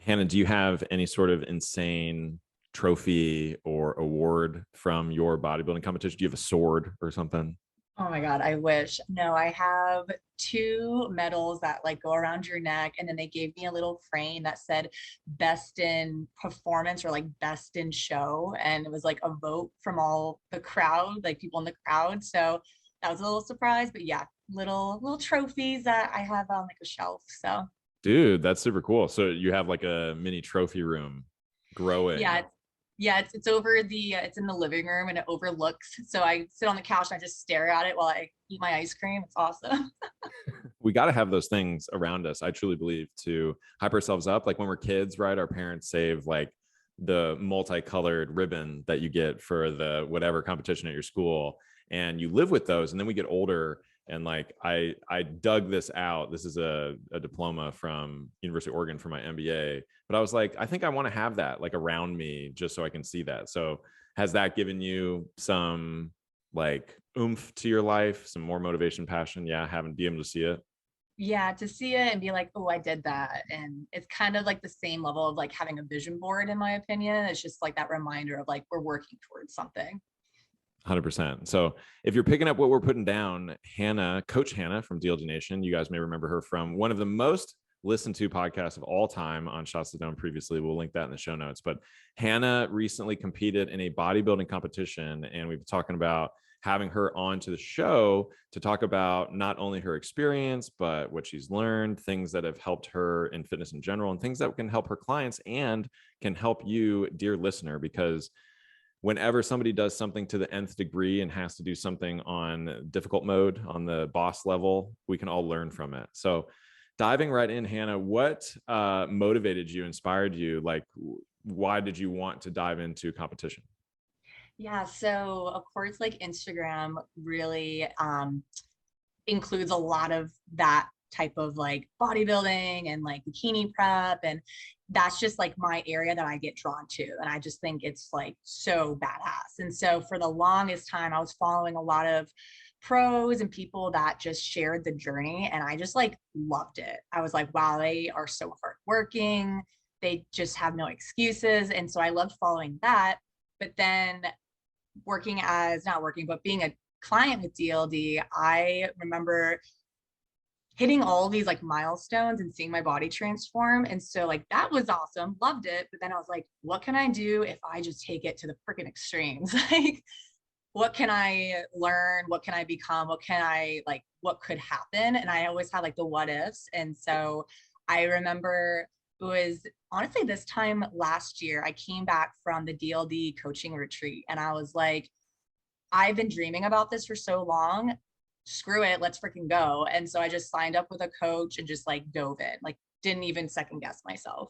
Hannah, do you have any sort of insane trophy or award from your bodybuilding competition? Do you have a sword or something? Oh my God, I wish. No, I have two medals that like go around your neck, and then they gave me a little frame that said best in performance or like best in show. And it was like a vote from all the crowd, like people in the crowd. So that was a little surprise, but yeah, little trophies that I have on like a shelf. So Dude, that's super cool. So you have like a mini trophy room yeah, growing. it's over it's in the living room and it overlooks. So I sit on the couch and I just stare at it while I eat my ice cream. It's awesome. We got to have those things around us, I truly believe, to hype ourselves up. Like when we're kids, right? Our parents save like the multicolored ribbon that you get for the whatever competition at your school, and you live with those. And then we get older, and like I dug this out. This is a diploma from University of Oregon for my MBA. But I was like, I think I want to have that like around me just so I can see that. So has that given you some like oomph to your life, some more motivation, passion? Yeah, having be able to see it. Yeah, to see it and be like, oh, I did that. And it's kind of like the same level of like having a vision board, in my opinion. It's just like that reminder of like we're working towards something. 100%. So if you're picking up what we're putting down, Hannah, Coach Hannah from DLDNation, you guys may remember her from one of the most listened to podcasts of all time on Shots to Dome previously. We'll link that in the show notes. But Hannah recently competed in a bodybuilding competition, and we've been talking about having her on to the show to talk about not only her experience, but what she's learned, things that have helped her in fitness in general, and things that can help her clients and can help you, dear listener, because whenever somebody does something to the nth degree and has to do something on difficult mode on the boss level, we can all learn from it. So diving right in, Hannah, what motivated you, inspired you? Like, why did you want to dive into competition? Yeah, so of course, like Instagram really includes a lot of that type of like bodybuilding and like bikini prep. And that's just like my area that I get drawn to. And I just think it's like so badass. And so for the longest time, I was following a lot of pros and people that just shared the journey. And I just like loved it. I was like, wow, they are so hardworking. They just have no excuses. And so I loved following that. But then working as not working, but being a client with DLD, I remember hitting all these like milestones and seeing my body transform. And so like that was awesome, loved it. But then I was like, what can I do if I just take it to the freaking extremes? Like, what can I learn? What can I become? What can I like, what could happen? And I always had like the what ifs. And so I remember it was honestly this time last year, I came back from the DLD coaching retreat and I was like, I've been dreaming about this for so long. Screw it, let's freaking go. And so I just signed up with a coach and just like dove in, like didn't even second guess myself.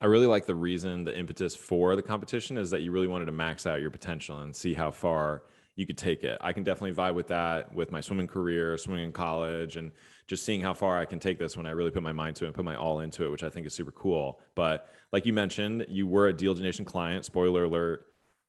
I really like the reason, the impetus for the competition is that you really wanted to max out your potential and see how far you could take it. I can definitely vibe with that with my swimming career, swimming in college, and just seeing how far I can take this when I really put my mind to it and put my all into it, which I think is super cool. But like you mentioned, you were a DLDNation client. Spoiler alert,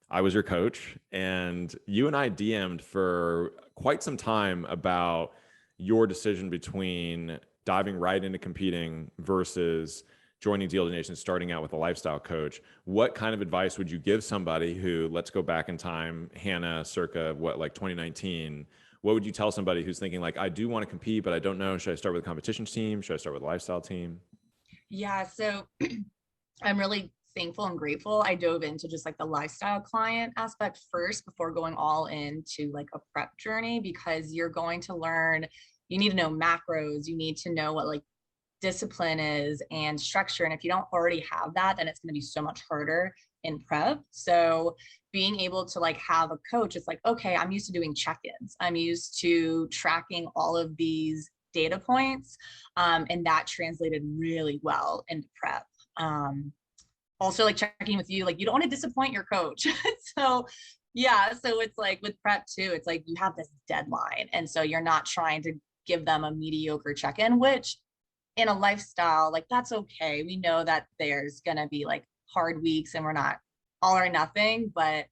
I was your coach, and you and I DM'd for quite some time about your decision between diving right into competing versus joining DLDNation, starting out with a lifestyle coach. What kind of advice would you give somebody who, let's go back in time, Hannah, circa what, like 2019? What would you tell somebody who's thinking like, I do want to compete, but I don't know, should I start with a competition team? Should I start with a lifestyle team? Yeah, so I'm really thankful and grateful I dove into just like the lifestyle client aspect first before going all into like a prep journey, because you're going to learn, you need to know macros, you need to know what like discipline is and structure. And if you don't already have that, then it's going to be so much harder in prep. So being able to like have a coach, it's like, okay, I'm used to doing check-ins. I'm used to tracking all of these data points. And that translated really well into prep. Also like checking with you, like you don't want to disappoint your coach. So yeah, so it's like with prep too, it's like you have this deadline. And so you're not trying to give them a mediocre check-in, which in a lifestyle, like that's okay. We know that there's gonna be like hard weeks and we're not all or nothing, but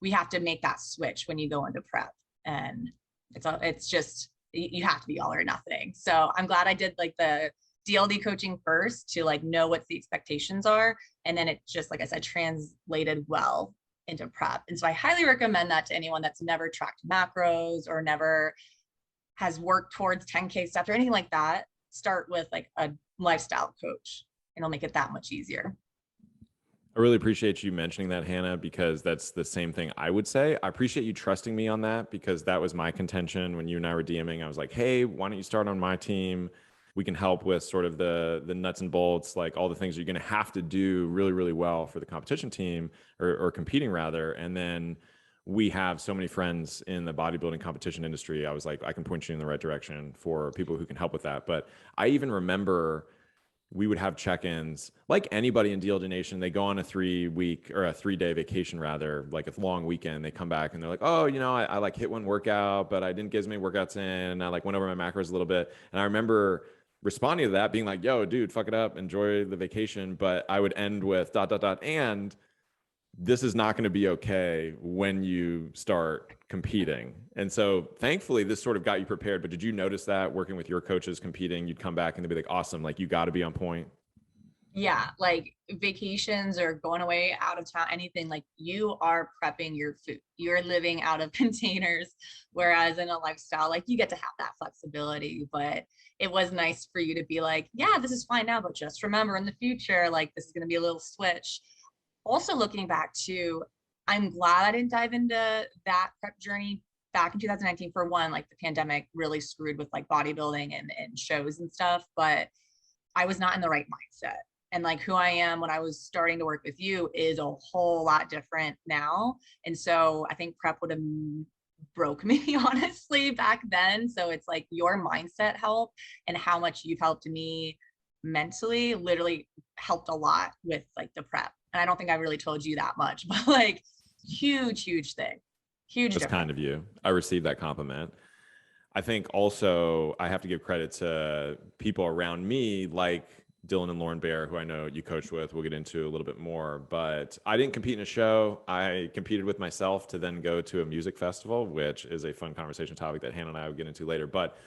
we have to make that switch when you go into prep. And it's just you have to be all or nothing. So I'm glad I did like the DLD coaching first to like know what the expectations are. And then it just, like I said, translated well into prep. And so I highly recommend that to anyone that's never tracked macros or never has worked towards 10K steps or anything like that. Start with like a lifestyle coach and it'll make it that much easier. I really appreciate you mentioning that, Hannah, because that's the same thing I would say. I appreciate you trusting me on that because that was my contention when you and I were DMing. I was like, hey, why don't you start on my team? We can help with sort of the nuts and bolts, like all the things you're going to have to do really, really well for the competition team or competing rather. And then we have so many friends in the bodybuilding competition industry. I was like, I can point you in the right direction for people who can help with that. But I even remember we would have check-ins like anybody in DLDNation. They go on a 3-week or a 3-day vacation rather, like a long weekend. They come back and they're like, oh, you know, I like hit one workout, but I didn't get as many workouts in. I like went over my macros a little bit. And I remember responding to that being like, yo, dude, fuck it up, enjoy the vacation. But I would end with ... And this is not going to be okay when you start competing. And so thankfully this sort of got you prepared. But did you notice that working with your coaches competing, you'd come back and they'd be like, awesome, like you got to be on point? Yeah, like vacations or going away out of town, anything, like you are prepping your food. You're living out of containers. Whereas in a lifestyle, like you get to have that flexibility. But it was nice for you to be like, yeah, this is fine now, but just remember in the future, like this is going to be a little switch. Also looking back to, I'm glad I didn't dive into that prep journey back in 2019. For one, like the pandemic really screwed with like bodybuilding and shows and stuff, but I was not in the right mindset. And like who I am when I was starting to work with you is a whole lot different now. And so I think prep would have broke me honestly back then. So it's like your mindset help and how much you've helped me mentally literally helped a lot with like the prep. And I don't think I really told you that much, but like huge thing. Huge That's difference. kind of you. I received that compliment. I think also I have to give credit to people around me like Dylan and Lauren Bear, who I know you coached with. We'll get into a little bit more, but I didn't compete in a show. I competed with myself to then go to a music festival, which is a fun conversation topic that Hannah and I will get into later. But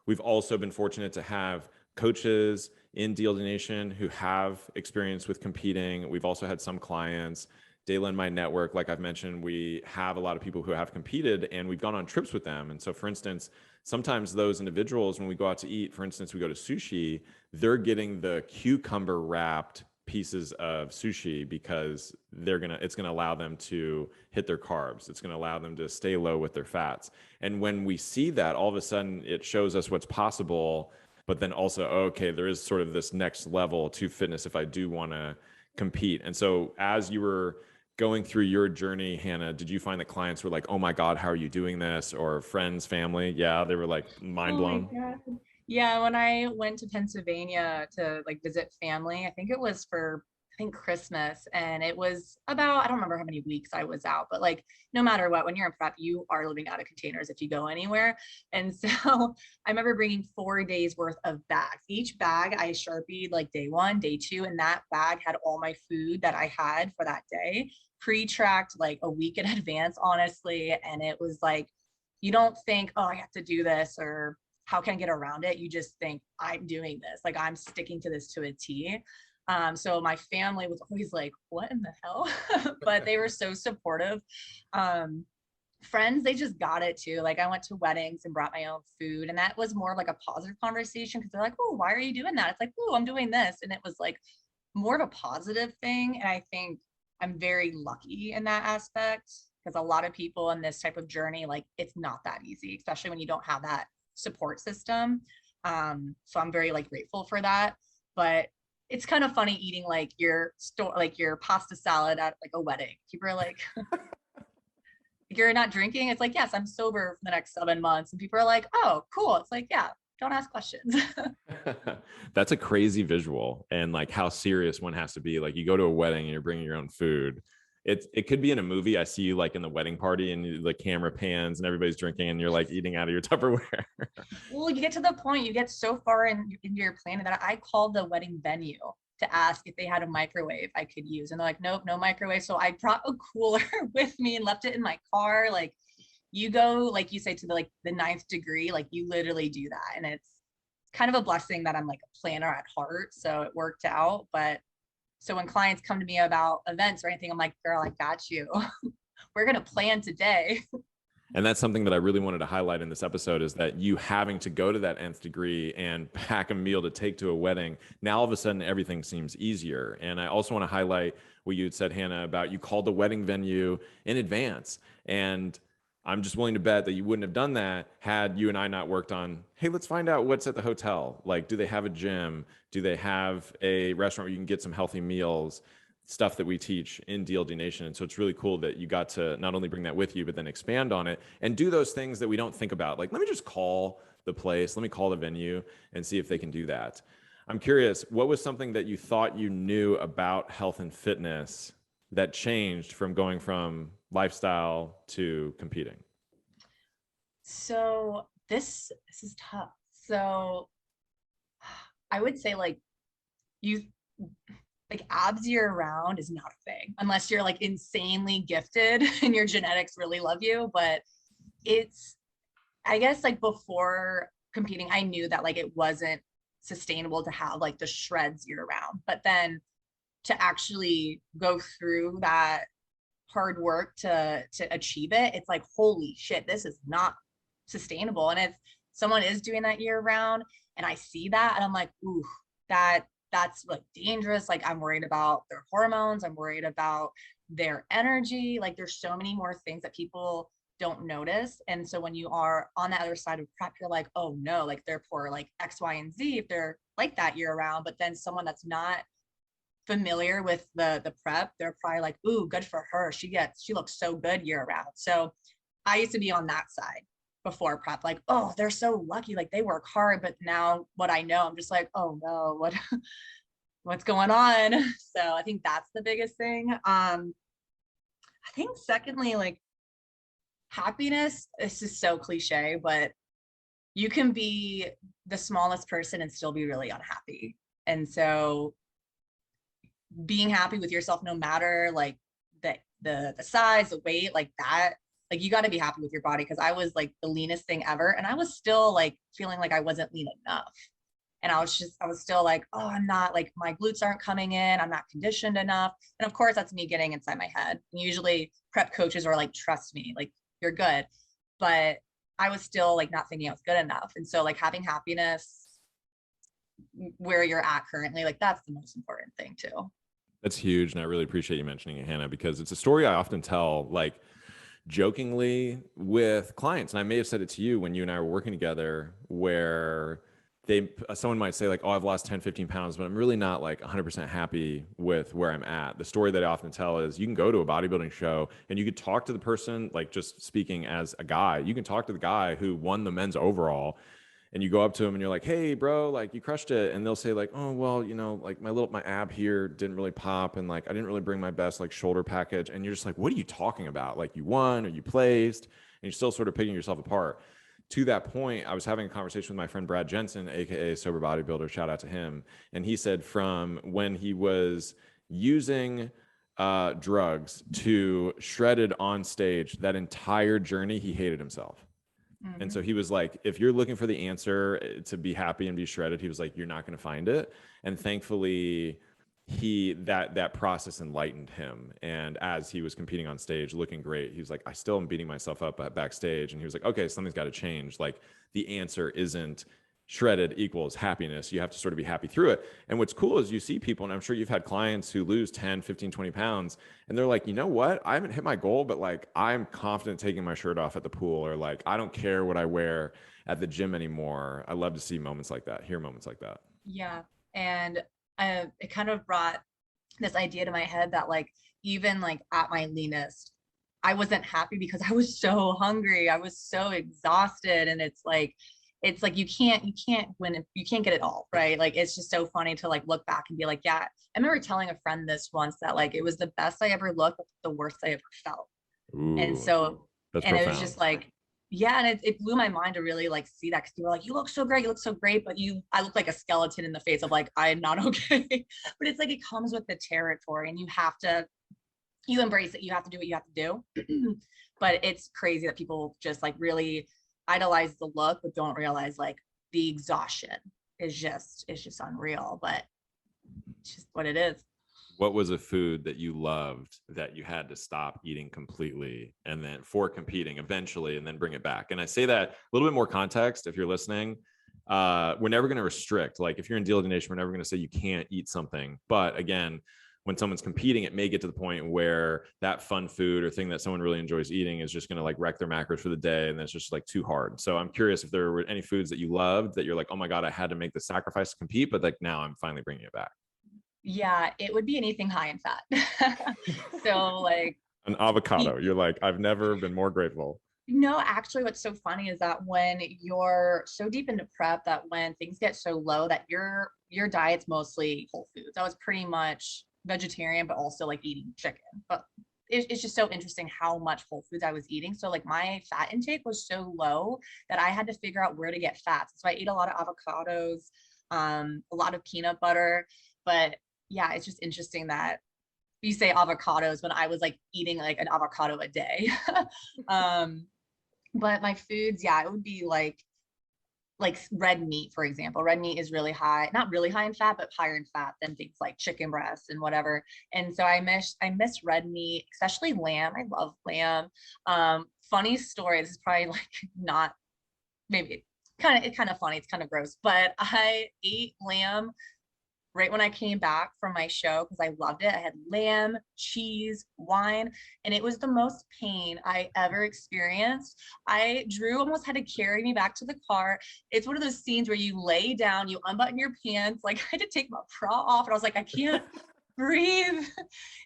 we've also been fortunate to have coaches in DLDNation who have experience with competing. We've also had some clients. Dayla and my network, like I've mentioned, we have a lot of people who have competed and we've gone on trips with them. And so, for instance, sometimes those individuals, when we go out to eat, for instance, we go to sushi, they're getting the cucumber wrapped pieces of sushi because it's gonna allow them to hit their carbs. It's gonna allow them to stay low with their fats. And when we see that, all of a sudden it shows us what's possible. But then also, okay, there is sort of this next level to fitness if I do want to compete. And so, as you were going through your journey, Hannah, did you find that clients were like, oh my God, how are you doing this? Or friends, family? Yeah, they were like mind Oh my blown. God. Yeah, when I went to Pennsylvania to like visit family, I think it was for Christmas, and it was about, I don't remember how many weeks I was out, but like no matter what, when you're in prep, you are living out of containers if you go anywhere. And so I remember bringing 4 days worth of bags. Each bag I Sharpied like day 1, day 2, and that bag had all my food that I had for that day, pre-tracked like a week in advance, honestly. And it was like, you don't think, oh, I have to do this or how can I get around it? You just think I'm doing this, like I'm sticking to this to a T. So my family was always like, what in the hell? But they were so supportive. Friends, they just got it too. Like I went to weddings and brought my own food, and that was more of like a positive conversation because they're like, oh, why are you doing that? It's like, oh, I'm doing this. And it was like more of a positive thing. And I think I'm very lucky in that aspect because a lot of people in this type of journey, like it's not that easy, especially when you don't have that support system. So I'm very like grateful for that. But it's kind of funny eating like your pasta salad at like a wedding. People are like, you're not drinking? It's like, yes, I'm sober for the next 7 months. And people are like, oh, cool. It's like, yeah, don't ask questions. That's a crazy visual, and like how serious one has to be. Like you go to a wedding and you're bringing your own food. It could be in a movie. I see you like in the wedding party and the camera pans and everybody's drinking and you're like eating out of your Tupperware. Well, you get to the point, you get so far in your planning that I called the wedding venue to ask if they had a microwave I could use. And they're like, nope, no microwave. So I brought a cooler with me and left it in my car. Like you go, like you say, to the 9th degree, like you literally do that. And kind of a blessing that I'm like a planner at heart. So it worked out. But so when clients come to me about events or anything, I'm like, girl, I got you. We're going to plan today. And that's something that I really wanted to highlight in this episode, is that you having to go to that nth degree and pack a meal to take to a wedding, now all of a sudden everything seems easier. And I also want to highlight what you had said, Hannah, about you called the wedding venue in advance. And I'm just willing to bet that you wouldn't have done that had you and I not worked on, hey, let's find out what's at the hotel. Like, do they have a gym? Do they have a restaurant where you can get some healthy meals? Stuff that we teach in DLD Nation. And so it's really cool that you got to not only bring that with you, but then expand on it and do those things that we don't think about. Like, let me just call the place, let me call the venue and see if they can do that. I'm curious, what was something that you thought you knew about health and fitness that changed from going from lifestyle to competing? So this is tough. So I would say like you like abs year round is not a thing unless you're like insanely gifted and your genetics really love you. But it's, I guess like before competing, I knew that like it wasn't sustainable to have like the shreds year round. But then to actually go through that hard work to achieve it, it's like, holy shit, this is not sustainable. And if someone is doing that year round and I see that and I'm like, ooh, that's like dangerous. Like I'm worried about their hormones. I'm worried about their energy. Like there's so many more things that people don't notice. And so when you are on the other side of prep, you're like, oh no, like they're poor, like X, Y, and Z if they're like that year round. But then someone that's not familiar with the prep, they're probably like, ooh, good for her. She looks so good year round. So I used to be on that side before prep, like, oh, they're so lucky, like they work hard. But now what I know, I'm just like, oh no, what's going on? So I think that's the biggest thing. I think secondly, like happiness, this is so cliche, but you can be the smallest person and still be really unhappy. And so being happy with yourself, no matter like the size, the weight, like that, like you got to be happy with your body. Cause I was like the leanest thing ever. And I was still like feeling like I wasn't lean enough. And I was still like, oh, I'm not, like my glutes aren't coming in. I'm not conditioned enough. And of course that's me getting inside my head. And usually prep coaches are like, trust me, like you're good. But I was still like not thinking I was good enough. And so like having happiness where you're at currently, like that's the most important thing too. That's huge. And I really appreciate you mentioning it, Hannah, because it's a story I often tell, like jokingly with clients. And I may have said it to you when you and I were working together, where someone might say like, oh, I've lost 10, 15 pounds, but I'm really not like 100% happy with where I'm at. The story that I often tell is you can go to a bodybuilding show and you could talk to the person, like just speaking as a guy, you can talk to the guy who won the men's overall. And you go up to him and you're like, hey bro, like you crushed it. And they'll say like, oh, well, you know, like my ab here didn't really pop. And like, I didn't really bring my best like shoulder package. And you're just like, what are you talking about? Like you won or you placed, and you're still sort of picking yourself apart. To that point, I was having a conversation with my friend Brad Jensen, AKA Sober Bodybuilder, shout out to him. And he said from when he was using drugs to shredded on stage, that entire journey, he hated himself. Mm-hmm. And so he was like, if you're looking for the answer to be happy and be shredded, he was like, you're not going to find it. And thankfully, that process enlightened him. And as he was competing on stage, looking great, he was like, I still am beating myself up backstage. And he was like, okay, something's got to change. Like the answer isn't shredded equals happiness. You have to sort of be happy through it. And what's cool is you see people, and I'm sure you've had clients who lose 10, 15, 20 pounds, and they're like, you know what? I haven't hit my goal, but like, I'm confident taking my shirt off at the pool, or like, I don't care what I wear at the gym anymore. I love to see moments like that, hear moments like that. Yeah. And it kind of brought this idea to my head that like, even like at my leanest, I wasn't happy because I was so hungry. I was so exhausted. And it's like you can't win, you can't get it all, right? Like it's just so funny to like look back and be like, yeah, I remember telling a friend this once that like it was the best I ever looked, but the worst I ever felt. Ooh, and so and profound. It was just like, yeah, and it blew my mind to really like see that, because people were like, you look so great, but I look like a skeleton in the face of like, I'm not okay. But it's like it comes with the territory, and you embrace it. You have to do what you have to do. But it's crazy that people just like really idolize the look, but don't realize like the exhaustion is just unreal, but it's just what it is. What was a food that you loved that you had to stop eating completely and then for competing eventually and then bring it back? And I say that a little bit more context if you're listening. We're never going to restrict. Like if you're in DLDNation, we're never going to say you can't eat something. But again, when someone's competing, it may get to the point where that fun food or thing that someone really enjoys eating is just going to like wreck their macros for the day. And that's just like too hard. So I'm curious if there were any foods that you loved that you're like, oh my God, I had to make the sacrifice to compete, but like now I'm finally bringing it back. Yeah, it would be anything high in fat. So like An avocado. You're like, I've never been more grateful. no, actually what's so funny is that when you're so deep into prep that when things get so low that your diet's mostly whole foods. I was pretty much vegetarian, but also like eating chicken. But it's just so interesting how much whole foods I was eating. So like my fat intake was so low that I had to figure out where to get fats. So I ate a lot of avocados, a lot of peanut butter. But yeah, it's just interesting that you say avocados when I was like eating like an avocado a day. But my foods, yeah, it would be like red meat, for example. Red meat is really high, not really high in fat, but higher in fat than things like chicken breasts and whatever. And so I miss red meat, especially lamb. I love lamb. Funny story, this is probably like not maybe it's kind of funny, it's kind of gross, but I ate lamb right when I came back from my show because I loved it. I had lamb, cheese, wine, and it was the most pain I ever experienced. Drew almost had to carry me back to the car. It's one of those scenes where you lay down, you unbutton your pants. Like I had to take my bra off and I was like, I can't breathe.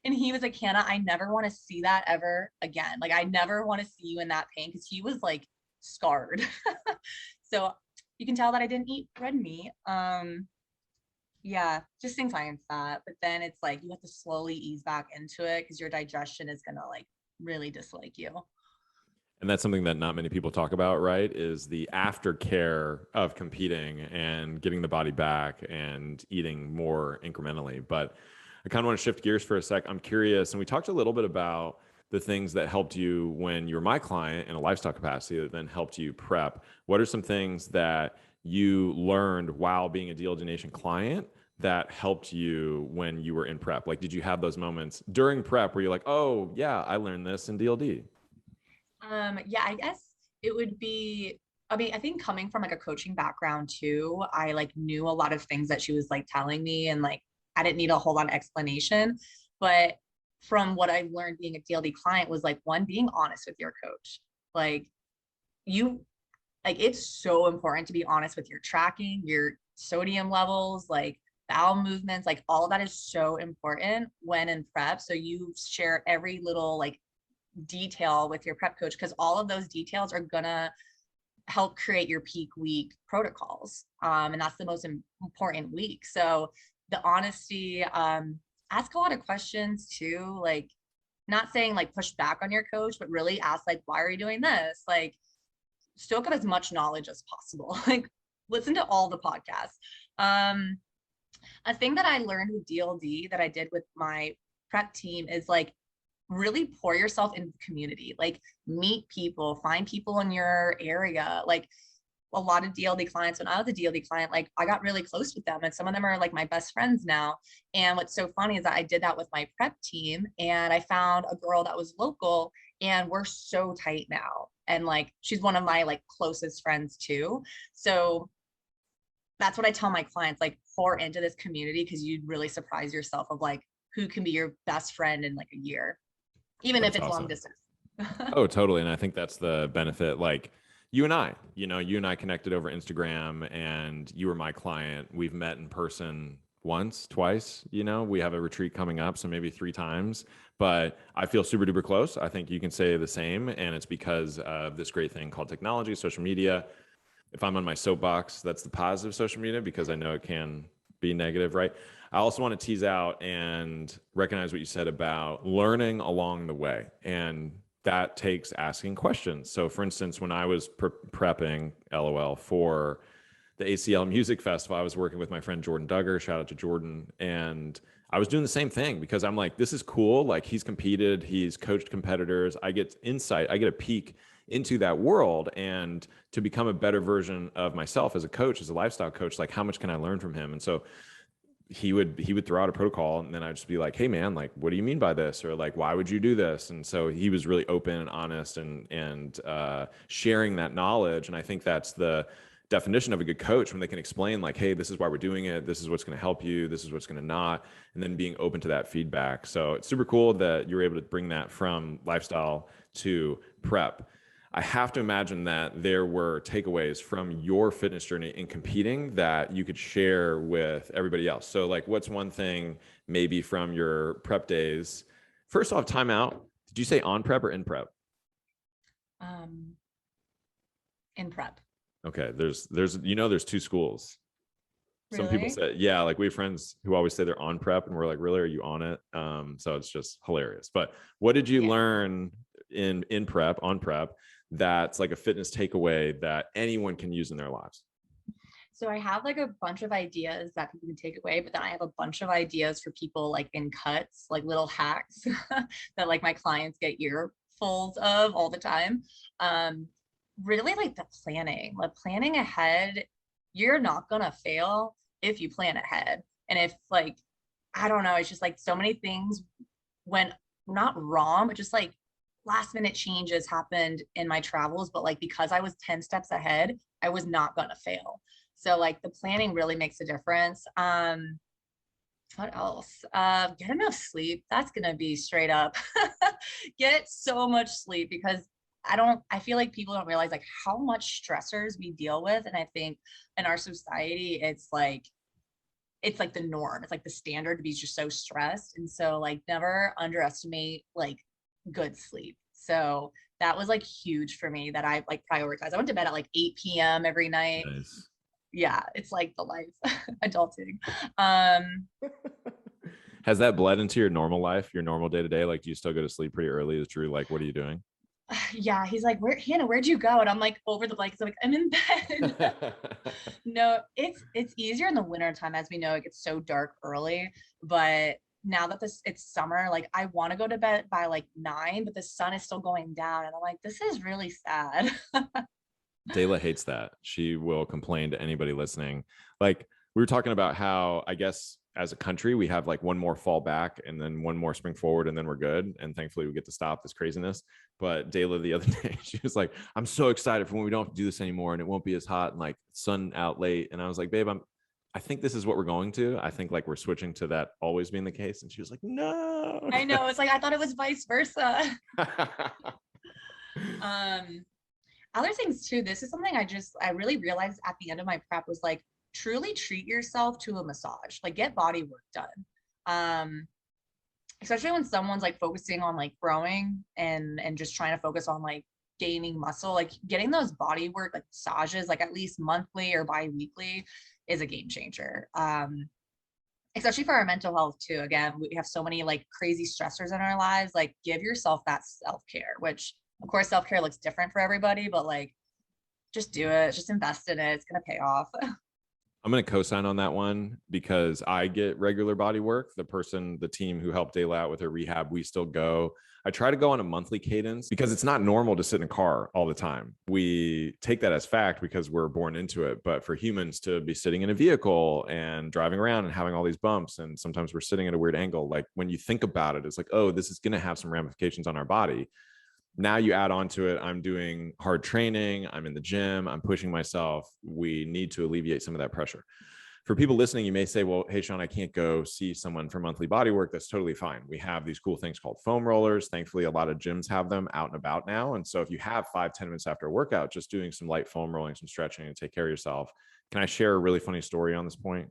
And he was like, Hannah, I never want to see that ever again. Like I never want to see you in that pain because he was like scarred. So you can tell that I didn't eat red meat. Yeah, just things high in fat, but then it's like you have to slowly ease back into it because your digestion is gonna like really dislike you. And that's something that not many people talk about, right? Is the aftercare of competing and getting the body back and eating more incrementally. But I kind of want to shift gears for a sec. I'm curious, and we talked a little bit about the things that helped you when you were my client in a lifestyle capacity that then helped you prep. What are some things that you learned while being a DLDNation client that helped you when you were in prep? Like, did you have those moments during prep where you're like, oh yeah, I learned this in DLD? Yeah, I guess it would be, I mean, I think coming from like a coaching background too, I like knew a lot of things that she was like telling me and like I didn't need a whole lot of explanation. But from what I learned being a DLD client was like one, being honest with your coach. Like you like it's so important to be honest with your tracking, your sodium levels, like bowel movements, like all of that is so important when in prep. So you share every little like detail with your prep coach because all of those details are gonna help create your peak week protocols. And that's the most important week. So the honesty, ask a lot of questions too, like not saying like push back on your coach, but really ask like, why are you doing this? Like soak up as much knowledge as possible. Like listen to all the podcasts. A thing that I learned with DLD that I did with my prep team is like really pour yourself into the community, like meet people, find people in your area. Like a lot of DLD clients, when I was a DLD client, like I got really close with them and some of them are like my best friends now. And what's so funny is that I did that with my prep team and I found a girl that was local and we're so tight now. And like, she's one of my like closest friends too. So that's what I tell my clients, like pour into this community because you'd really surprise yourself of like who can be your best friend in like a year, even if That's it's awesome. long distance. Oh, totally. And I think that's the benefit. Like you and I connected over Instagram and you were my client. We've met in person once, twice, we have a retreat coming up. So maybe 3 times, but I feel super duper close. I think you can say the same. And it's because of this great thing called technology, social media. If I'm on my soapbox, that's the positive social media because I know it can be negative, right? I also want to tease out and recognize what you said about learning along the way. And that takes asking questions. So for instance, when I was prepping LOL for the ACL Music Festival, I was working with my friend Jordan Duggar, shout out to Jordan. And I was doing the same thing because I'm like, this is cool. Like he's competed, he's coached competitors. I get insight, I get a peek into that world and to become a better version of myself as a coach, as a lifestyle coach. Like, how much can I learn from him? And so he would throw out a protocol, and then I'd just be like, hey man, like, what do you mean by this? Or like, why would you do this? And so he was really open and honest and sharing that knowledge. And I think that's the definition of a good coach, when they can explain like, hey, this is why we're doing it. This is what's going to help you. This is what's going to not. And then being open to that feedback. So it's super cool that you're able to bring that from lifestyle to prep. I have to imagine that there were takeaways from your fitness journey in competing that you could share with everybody else. So like, what's one thing maybe from your prep days? First off, timeout. Did you say on prep or in prep? In prep. Okay. There's two schools. Really? Some people say, yeah, like we have friends who always say they're on prep, and we're like, really, are you on it? So it's just hilarious. But what did you learn in prep, on prep, that's like a fitness takeaway that anyone can use in their lives? So I have like a bunch of ideas that people can take away, but then I have a bunch of ideas for people like in cuts, like little hacks that like my clients get earfuls of all the time. Really like the planning ahead. You're not gonna fail if you plan ahead. And if like, I don't know, it's just like so many things went not wrong, but just like last minute changes happened in my travels, but like because I was 10 steps ahead, I was not gonna fail. So like the planning really makes a difference. What else? Get enough sleep. That's gonna be straight up. Get so much sleep, because I feel like people don't realize like how much stressors we deal with. And I think in our society, it's like the norm. It's like the standard to be just so stressed. And so like never underestimate like good sleep. So that was like huge for me, that I like prioritized. I went to bed at like 8 p.m. every night. Nice. Yeah, it's like the life. Adulting. Has that bled into your normal life, your normal day to day? Like, do you still go to sleep pretty early? Is Drew like, what are you doing? Yeah, he's like, Hannah, where'd you go? And I'm like over the blankets. I'm like, I'm in bed. No, it's easier in the winter time. As we know, it gets so dark early. But now that it's summer, like I want to go to bed by like 9, but the sun is still going down. And I'm like, this is really sad. Dayla hates that. She will complain to anybody listening. Like, we were talking about how, I guess, as a country, we have like one more fall back and then one more spring forward, and then we're good. And thankfully we get to stop this craziness. But Dayla the other day, she was like, I'm so excited for when we don't have to do this anymore and it won't be as hot and like sun out late. And I was like, babe, I think this is what we're going to. I think like we're switching to that always being the case. And she was like, no. I know. It's like, I thought it was vice versa. Other things too, this is something I really realized at the end of my prep, was like, truly treat yourself to a massage, like get body work done. Especially when someone's like focusing on like growing and just trying to focus on like gaining muscle, like getting those body work, like massages, like at least monthly or bi-weekly, is a game changer. Especially for our mental health too. Again, we have so many like crazy stressors in our lives. Like give yourself that self-care, which of course self-care looks different for everybody, but like just do it, just invest in it. It's going to pay off. I'm going to co-sign on that one, because I get regular body work. The team who helped Dayla out with her rehab, we still go. I try to go on a monthly cadence, because it's not normal to sit in a car all the time. We take that as fact because we're born into it. But for humans to be sitting in a vehicle and driving around and having all these bumps, and sometimes we're sitting at a weird angle, like when you think about it, it's like, oh, this is going to have some ramifications on our body. Now you add on to it, I'm doing hard training, I'm in the gym, I'm pushing myself. We need to alleviate some of that pressure. For people listening, you may say, well, hey, Sean, I can't go see someone for monthly body work. That's totally fine. We have these cool things called foam rollers. Thankfully, a lot of gyms have them out and about now. And so if you have 5-10 minutes after a workout, just doing some light foam rolling, some stretching, and take care of yourself. Can I share a really funny story on this point?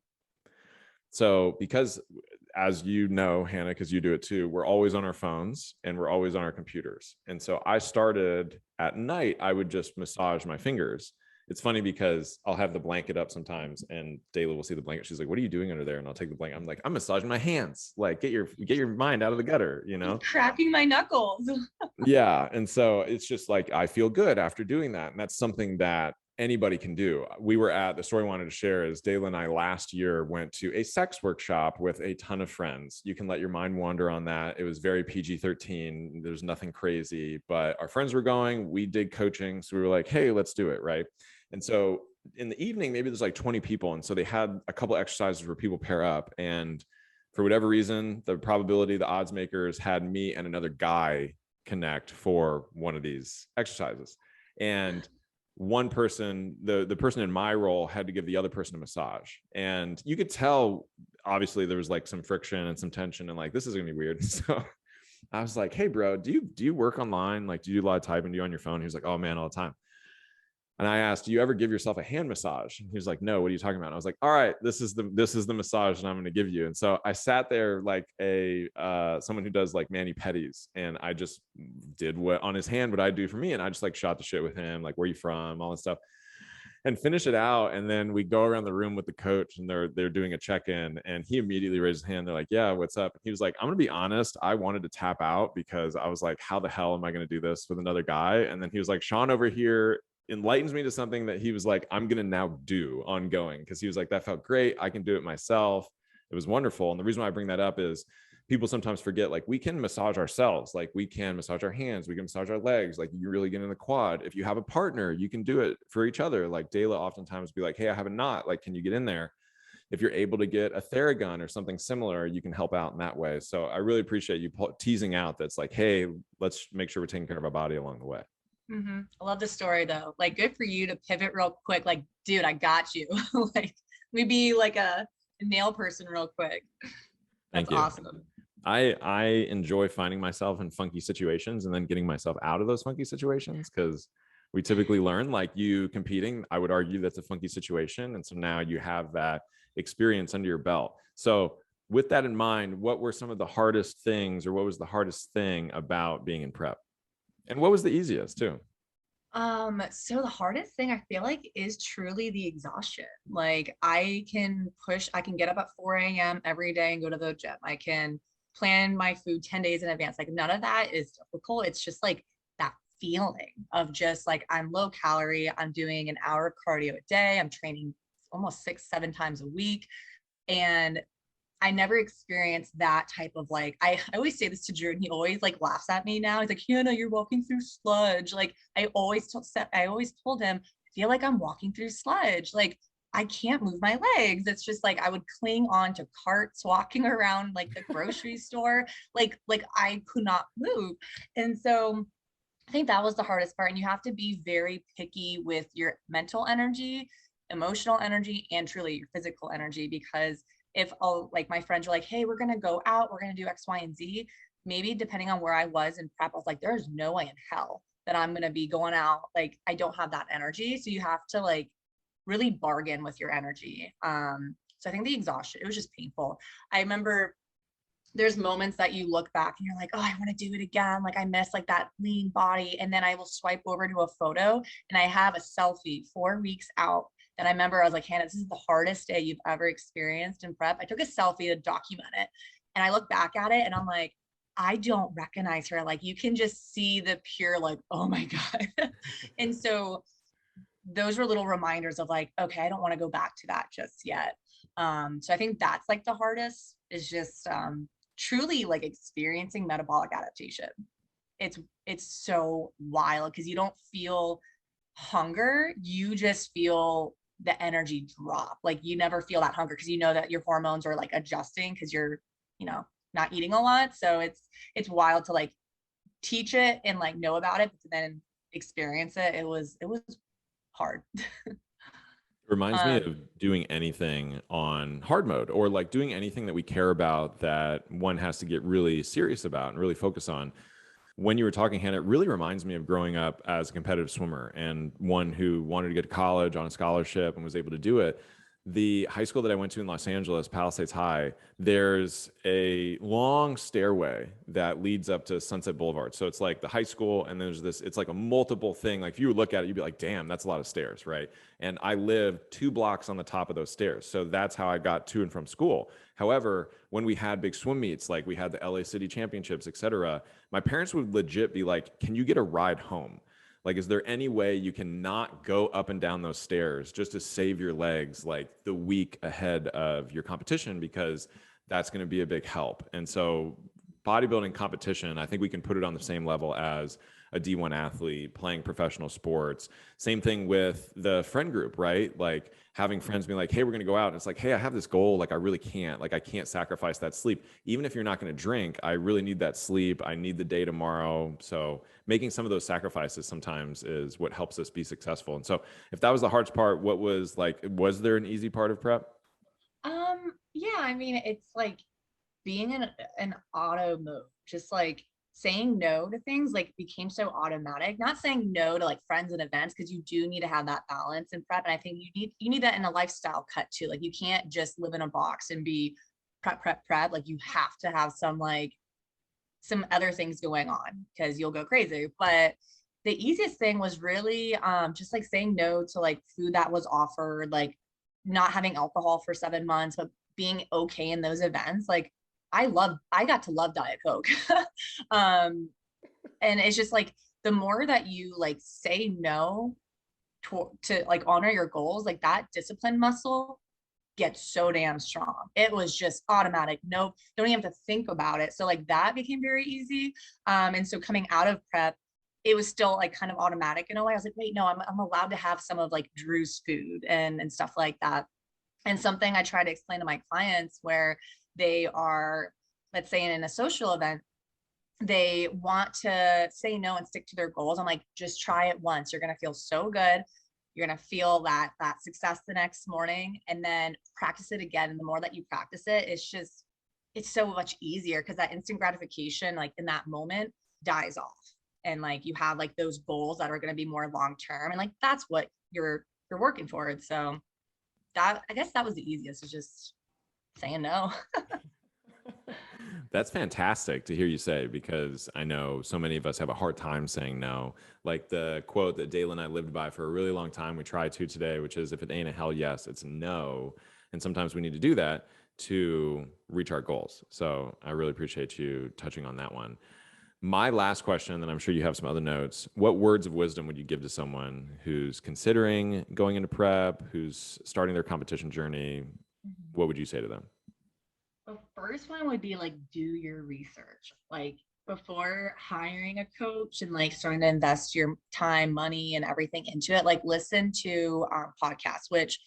So because, as you know, Hannah, because you do it too, we're always on our phones and we're always on our computers. And so I started at night, I would just massage my fingers. It's funny because I'll have the blanket up sometimes and Dayla will see the blanket. She's like, what are you doing under there? And I'll take the blanket. I'm like, I'm massaging my hands. Like, get your mind out of the gutter, you know? Cracking my knuckles. Yeah. And so it's just like, I feel good after doing that. And that's something that anybody can do. We were at, the story I wanted to share is Dayla and I last year went to a sex workshop with a ton of friends. You can let your mind wander on that. It was very PG-13. There's nothing crazy, but our friends were going, we did coaching. So we were like, hey, let's do it. Right. And so in the evening, maybe there's like 20 people. And so they had a couple exercises where people pair up, and for whatever reason, the probability, the odds makers had me and another guy connect for one of these exercises. And one person, the person in my role had to give the other person a massage. And you could tell, obviously there was like some friction and some tension and like, this is gonna be weird. So I was like, hey bro, do you work online? Like, do you do a lot of typing? Do you on your phone? He was like, oh man, all the time. And I asked, do you ever give yourself a hand massage? And he was like, no, what are you talking about? And I was like, all right, this is the massage that I'm going to give you. And so I sat there like someone who does like mani-pedis, and I just did what on his hand, what I do for me. And I just like shot the shit with him, like, where you from, all that stuff, and finish it out. And then we go around the room with the coach, and they're doing a check-in, and he immediately raised his hand. They're like, yeah, what's up? And he was like, I'm going to be honest, I wanted to tap out because I was like, how the hell am I going to do this with another guy? And then he was like, Sean over here enlightens me to something that he was like, I'm going to now do ongoing. Cause he was like, that felt great. I can do it myself. It was wonderful. And the reason why I bring that up is people sometimes forget, like, we can massage ourselves. Like, we can massage our hands, we can massage our legs. Like, you really get in the quad. If you have a partner, you can do it for each other. Like Dayla oftentimes be like, hey, I have a knot. Like, can you get in there? If you're able to get a Theragun or something similar, you can help out in that way. So I really appreciate you teasing out that's like, hey, let's make sure we're taking care of our body along the way. Mm-hmm. I love the story though. Like, good for you to pivot real quick. Like, dude, I got you. Like, maybe like a nail person real quick. That's awesome. I enjoy finding myself in funky situations and then getting myself out of those funky situations, because we typically learn, like, you competing, I would argue that's a funky situation. And so now you have that experience under your belt. So with that in mind, what were some of the hardest things, or what was the hardest thing about being in prep? And what was the easiest too? So the hardest thing I feel like is truly the exhaustion. Like, I can get up at 4 a.m. every day and go to the gym. I can plan my food 10 days in advance. Like, none of that is difficult. It's just like that feeling of just like, I'm low calorie, I'm doing an hour of cardio a day, I'm training almost 6-7 times a week. And I never experienced that type of like, I always say this to Drew, and he always like laughs at me now. He's like, Hannah, you're walking through sludge. Like, I always told him, I feel like I'm walking through sludge. Like, I can't move my legs. It's just like I would cling on to carts walking around like the grocery store. Like I could not move. And so I think that was the hardest part. And you have to be very picky with your mental energy, emotional energy, and truly your physical energy, because if like my friends are like, hey, we're going to go out, we're going to do X, Y, and Z, maybe depending on where I was in prep, I was like, there's no way in hell that I'm going to be going out. Like, I don't have that energy. So you have to like really bargain with your energy. So I think the exhaustion, it was just painful. I remember there's moments that you look back and you're like, oh, I want to do it again. Like, I miss like that lean body. And then I will swipe over to a photo and I have a selfie 4 weeks out. And I remember I was like, Hannah, this is the hardest day you've ever experienced in prep. I took a selfie to document it. And I look back at it and I'm like, I don't recognize her. Like, you can just see the pure, like, oh my God. And so those were little reminders of like, okay, I don't want to go back to that just yet. So I think that's like the hardest, is just truly like experiencing metabolic adaptation. It's so wild because you don't feel hunger, you just feel the energy drop. Like, you never feel that hunger because you know that your hormones are like adjusting because you're, not eating a lot. So it's wild to like teach it and like know about it, but then experience it. It was hard. It reminds me of doing anything on hard mode, or like doing anything that we care about that one has to get really serious about and really focus on. When you were talking, Hannah, it really reminds me of growing up as a competitive swimmer and one who wanted to get to college on a scholarship and was able to do it. The high school that I went to in Los Angeles, Palisades High, there's a long stairway that leads up to Sunset Boulevard. So it's like the high school, and there's this, it's like a multiple thing. Like, if you would look at it, you'd be like, damn, that's a lot of stairs, right? And I lived 2 blocks on the top of those stairs. So that's how I got to and from school. However, when we had big swim meets, like we had the LA City Championships, et cetera, my parents would legit be like, can you get a ride home? Like, is there any way you can not go up and down those stairs just to save your legs like the week ahead of your competition? Because that's going to be a big help. And so bodybuilding competition, I think we can put it on the same level as a D1 athlete playing professional sports. Same thing with the friend group, right? Like having friends being like, hey, we're going to go out. And it's like, hey, I have this goal. Like, I really can't. Like, I can't sacrifice that sleep. Even if you're not going to drink, I really need that sleep. I need the day tomorrow. So making some of those sacrifices sometimes is what helps us be successful. And so if that was the hardest part, what was like, was there an easy part of prep? Yeah, I mean, it's like being in an auto mode, just like saying no to things like became so automatic. Not saying no to like friends and events, because you do need to have that balance in prep. And I think you need that in a lifestyle cut too. Like you can't just live in a box and be prep. Like you have to have some other things going on because you'll go crazy. But the easiest thing was really just like saying no to like food that was offered, like not having alcohol for 7 months, but being okay in those events. Like I got to love Diet Coke. um, and it's just like the more that you like say no to like honor your goals, like that discipline muscle gets so damn strong. It was just automatic. No, don't even have to think about it. So like that became very easy. And so coming out of prep, it was still like kind of automatic in a way. I was like, wait, no, I'm allowed to have some of like Drew's food and stuff like that. And something I try to explain to my clients where they are, let's say in a social event, they want to say no and stick to their goals. I'm like, just try it once. You're going to feel so good. You're going to feel that success the next morning, and then practice it again. And the more that you practice it, it's so much easier because that instant gratification, like in that moment, dies off. And like you have like those goals that are going to be more long term. And like that's what you're working towards. So that, I guess that was the easiest, is just saying no. That's fantastic to hear you say, because I know so many of us have a hard time saying no. Like the quote that Dale and I lived by for a really long time, we try to today, which is, if it ain't a hell yes, it's a no. And sometimes we need to do that to reach our goals. So I really appreciate you touching on that one. My last question, and I'm sure you have some other notes. What words of wisdom would you give to someone who's considering going into prep, who's starting their competition journey? What would you say to them? The first one would be like, do your research. Like before hiring a coach and like starting to invest your time, money, and everything into it, like listen to podcasts, which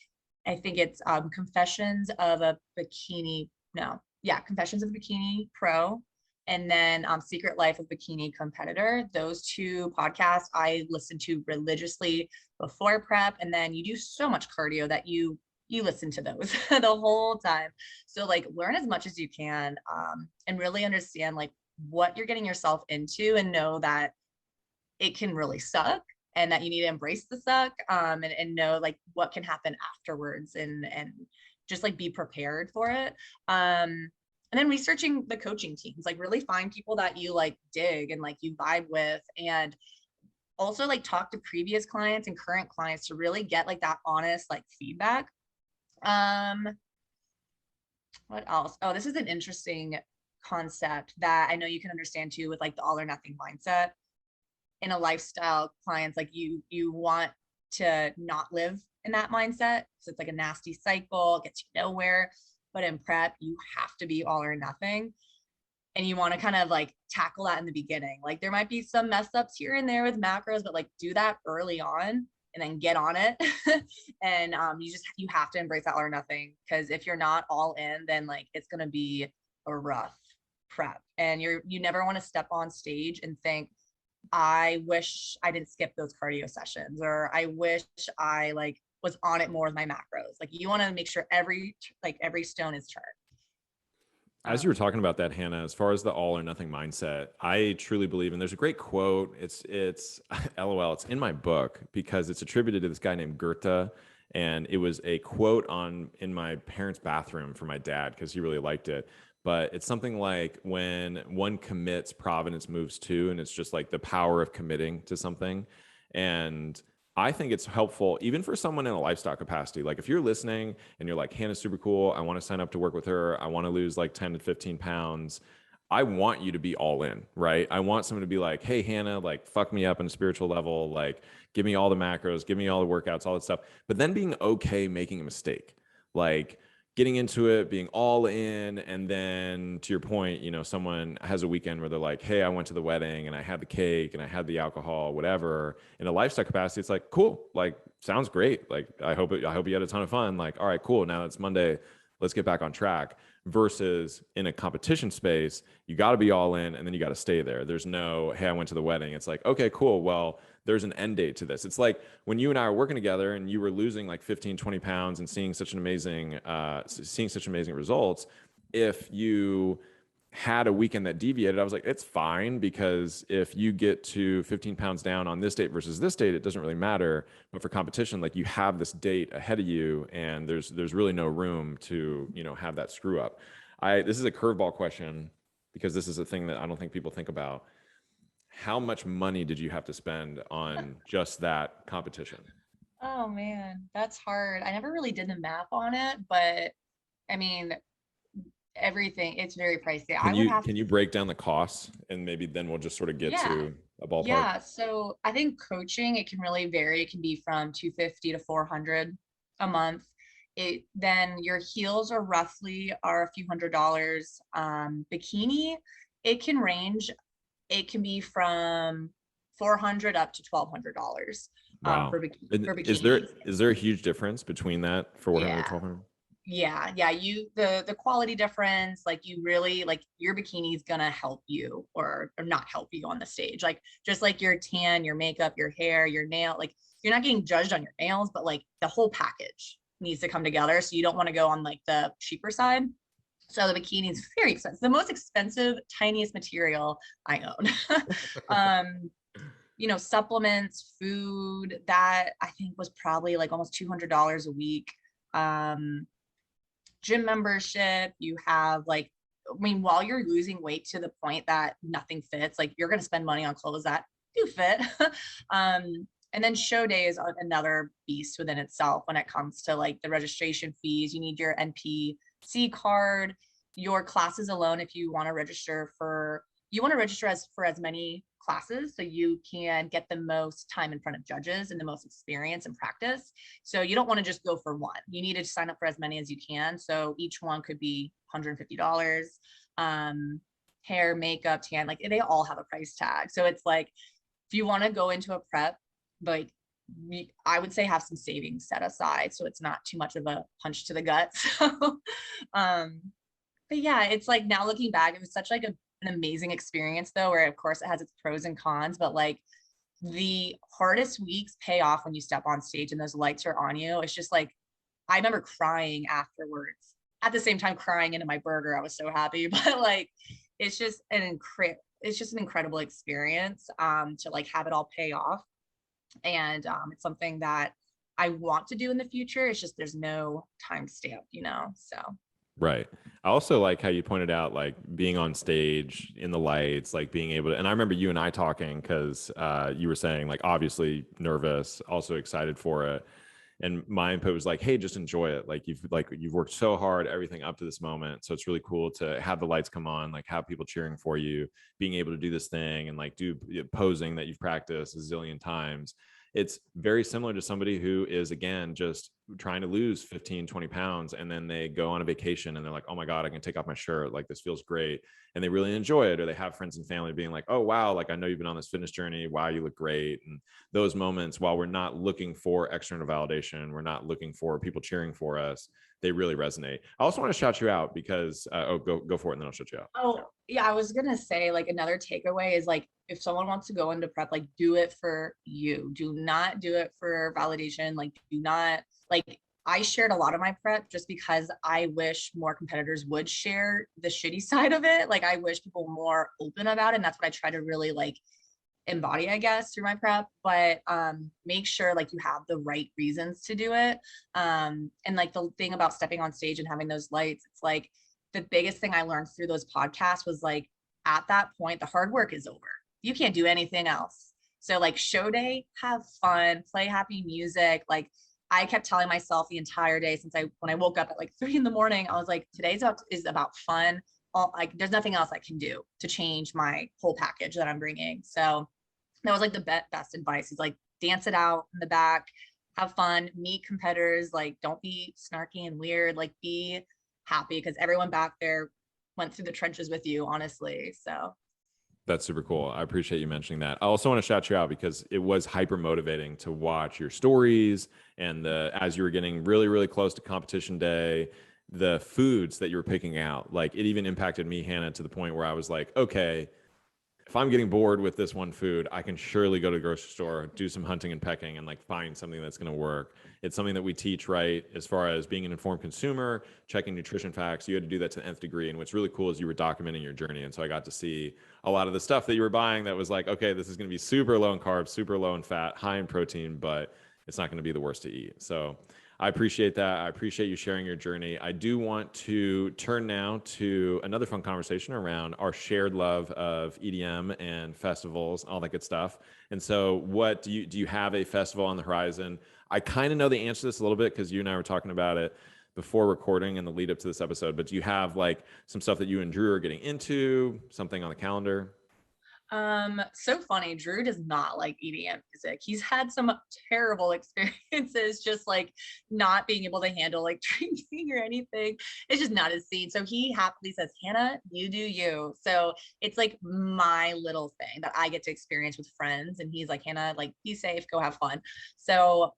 I think it's Confessions of a Bikini. No, yeah, Confessions of a Bikini Pro, and then Secret Life of Bikini Competitor. Those two podcasts I listen to religiously before prep, and then you do so much cardio that you listen to those the whole time. So like learn as much as you can, and really understand like what you're getting yourself into, and know that it can really suck and that you need to embrace the suck, and know like what can happen afterwards, and just like be prepared for it. And then researching the coaching teams, like really find people that you like dig and like you vibe with, and also like talk to previous clients and current clients to really get like that honest like feedback. um what else? Oh, this is an interesting concept that I know you can understand too, with like the all or nothing mindset. In a lifestyle, clients, like you want to not live in that mindset, so it's like a nasty cycle, gets you nowhere. But in prep, you have to be all or nothing, and you want to kind of like tackle that in the beginning. Like there might be some mess ups here and there with macros, but like do that early on and then get on it. And you have to embrace that all or nothing, because if you're not all in, then like it's going to be a rough prep, and you never want to step on stage and think, I wish I didn't skip those cardio sessions, or I wish I like was on it more with my macros. Like you want to make sure every stone is turned. As you were talking about that, Hannah, as far as the all or nothing mindset, I truly believe, and there's a great quote. It's LOL. It's in my book because it's attributed to this guy named Goethe, and it was a quote in my parents' bathroom for my dad because he really liked it. But it's something like, when one commits, providence moves too, and it's just like the power of committing to something. And I think it's helpful even for someone in a lifestyle capacity. Like if you're listening and you're like, Hannah's super cool, I want to sign up to work with her, I want to lose like 10 to 15 pounds. I want you to be all in, right? I want someone to be like, hey, Hannah, like, fuck me up on a spiritual level. Like, give me all the macros, give me all the workouts, all that stuff. But then being okay making a mistake, like getting into it, being all in. And then to your point, you know, someone has a weekend where they're like, hey, I went to the wedding and I had the cake and I had the alcohol, whatever. In a lifestyle capacity, it's like, cool, like, sounds great. Like, I hope you had a ton of fun. Like, all right, cool. Now it's Monday. Let's get back on track. Versus in a competition space, you got to be all in and then you got to stay there. There's no, hey, I went to the wedding. It's like, okay, cool. Well, there's an end date to this. It's like when you and I are working together and you were losing like 15, 20 pounds and seeing such amazing results. If you had a weekend that deviated, I was like, it's fine, because if you get to 15 pounds down on this date versus this date, it doesn't really matter. But for competition, like, you have this date ahead of you and there's really no room to, you know, have that screw up. This is a curveball question, because this is a thing that I don't think people think about. How much money did you have to spend on just that competition? Oh man, that's hard. I never really did the math on it, but I mean, everything, it's very pricey. Can I would you have can to, you break down the costs, and maybe then we'll just sort of get yeah, to a ballpark? yeah. So I think coaching, it can really vary. It can be from 250 to 400 a month. Then your heels are a few $100s. Bikini, it can range. It can be from 400 up to $1,200 Wow. for And bikinis. is there a huge difference between that, 400 Yeah. 1200? Yeah, the quality difference, like, you really, like, your bikini is gonna help you or not help you on the stage, like, just like your tan, your makeup, your hair, your nail, like, you're not getting judged on your nails, but like the whole package needs to come together, so you don't want to go on like the cheaper side. So the bikini is very expensive, the most expensive, tiniest material I own. um Supplements, food, that I think was probably like almost $200 a week. um Gym membership, you have like, I mean, while you're losing weight to the point that nothing fits, like, you're going to spend money on clothes that do fit. And then show day is another beast within itself when it comes to like the registration fees. You need your NPC card, your classes alone. If you want to register as many classes so you can get the most time in front of judges and the most experience and practice. So you don't want to just go for one. You need to sign up for as many as you can. So each one could be $150. Hair, makeup, tan, like, they all have a price tag. So it's like, if you want to go into a prep, like, I would say have some savings set aside so it's not too much of a punch to the gut. So, but yeah, it's like, now looking back, it was such like an amazing experience though, where of course it has its pros and cons, but like, the hardest weeks pay off when you step on stage and those lights are on you. It's just like, I remember crying afterwards, at the same time crying into my burger. I was so happy. But like, it's just an incredible experience, to like have it all pay off. And it's something that I want to do in the future. It's just, there's no time stamp. So Right. I also like how you pointed out, like, being on stage in the lights, like being able to, and I remember you and I talking, because you were saying, like, obviously nervous, also excited for it. And my input was like, hey, just enjoy it. You've worked so hard, everything up to this moment. So it's really cool to have the lights come on, like have people cheering for you, being able to do this thing and like do posing that you've practiced a zillion times. It's very similar to somebody who is, again, just trying to lose 15, 20 pounds. And then they go on a vacation and they're like, oh my God, I can take off my shirt. Like, this feels great. And they really enjoy it. Or they have friends and family being like, oh, wow, like, I know you've been on this fitness journey. Wow, you look great. And those moments, while we're not looking for external validation, we're not looking for people cheering for us, they really resonate. I also want to shout you out because, go for it, and then I'll shout you out. Oh, yeah, I was gonna say, like, another takeaway is like, if someone wants to go into prep, like, do it for you. Do not do it for validation. Like, do not, like, I shared a lot of my prep just because I wish more competitors would share the shitty side of it. Like, I wish people were more open about it. And that's what I try to really like embody, I guess, through my prep. But make sure like you have the right reasons to do it. And like, the thing about stepping on stage and having those lights, it's like, the biggest thing I learned through those podcasts was like, at that point, the hard work is over. You can't do anything else. So like, show day, have fun, play happy music. Like, I kept telling myself the entire day when I woke up at like 3 a.m, I was like, is about fun. like there's nothing else I can do to change my whole package that I'm bringing. So that was like the best advice is like dance it out in the back, have fun, meet competitors, like don't be snarky and weird, like be happy because everyone back there went through the trenches with you, honestly. So that's super cool. I appreciate you mentioning that. I also want to shout you out because it was hyper motivating to watch your stories and as you were getting really, really close to competition day, the foods that you were picking out. Like it even impacted me, Hannah, to the point where I was like, okay, if I'm getting bored with this one food, I can surely go to the grocery store, do some hunting and pecking, and like find something that's going to work. It's something that we teach, right? As far as being an informed consumer, checking nutrition facts, you had to do that to the nth degree. And what's really cool is you were documenting your journey. And so I got to see a lot of the stuff that you were buying that was like, okay, this is going to be super low in carbs, super low in fat, high in protein, but it's not going to be the worst to eat. So I appreciate that. I appreciate you sharing your journey. I do want to turn now to another fun conversation around our shared love of EDM and festivals, all that good stuff. And so what do you have a festival on the horizon? I kind of know the answer to this a little bit because you and I were talking about it before recording and the lead up to this episode, but do you have like some stuff that you and Drew are getting into, something on the calendar? So funny. Drew does not like EDM music. He's had some terrible experiences just like not being able to handle like drinking or anything. It's just not his scene. So he happily says, Hannah, you do you. So it's like my little thing that I get to experience with friends. And he's like, Hannah, like be safe, go have fun. So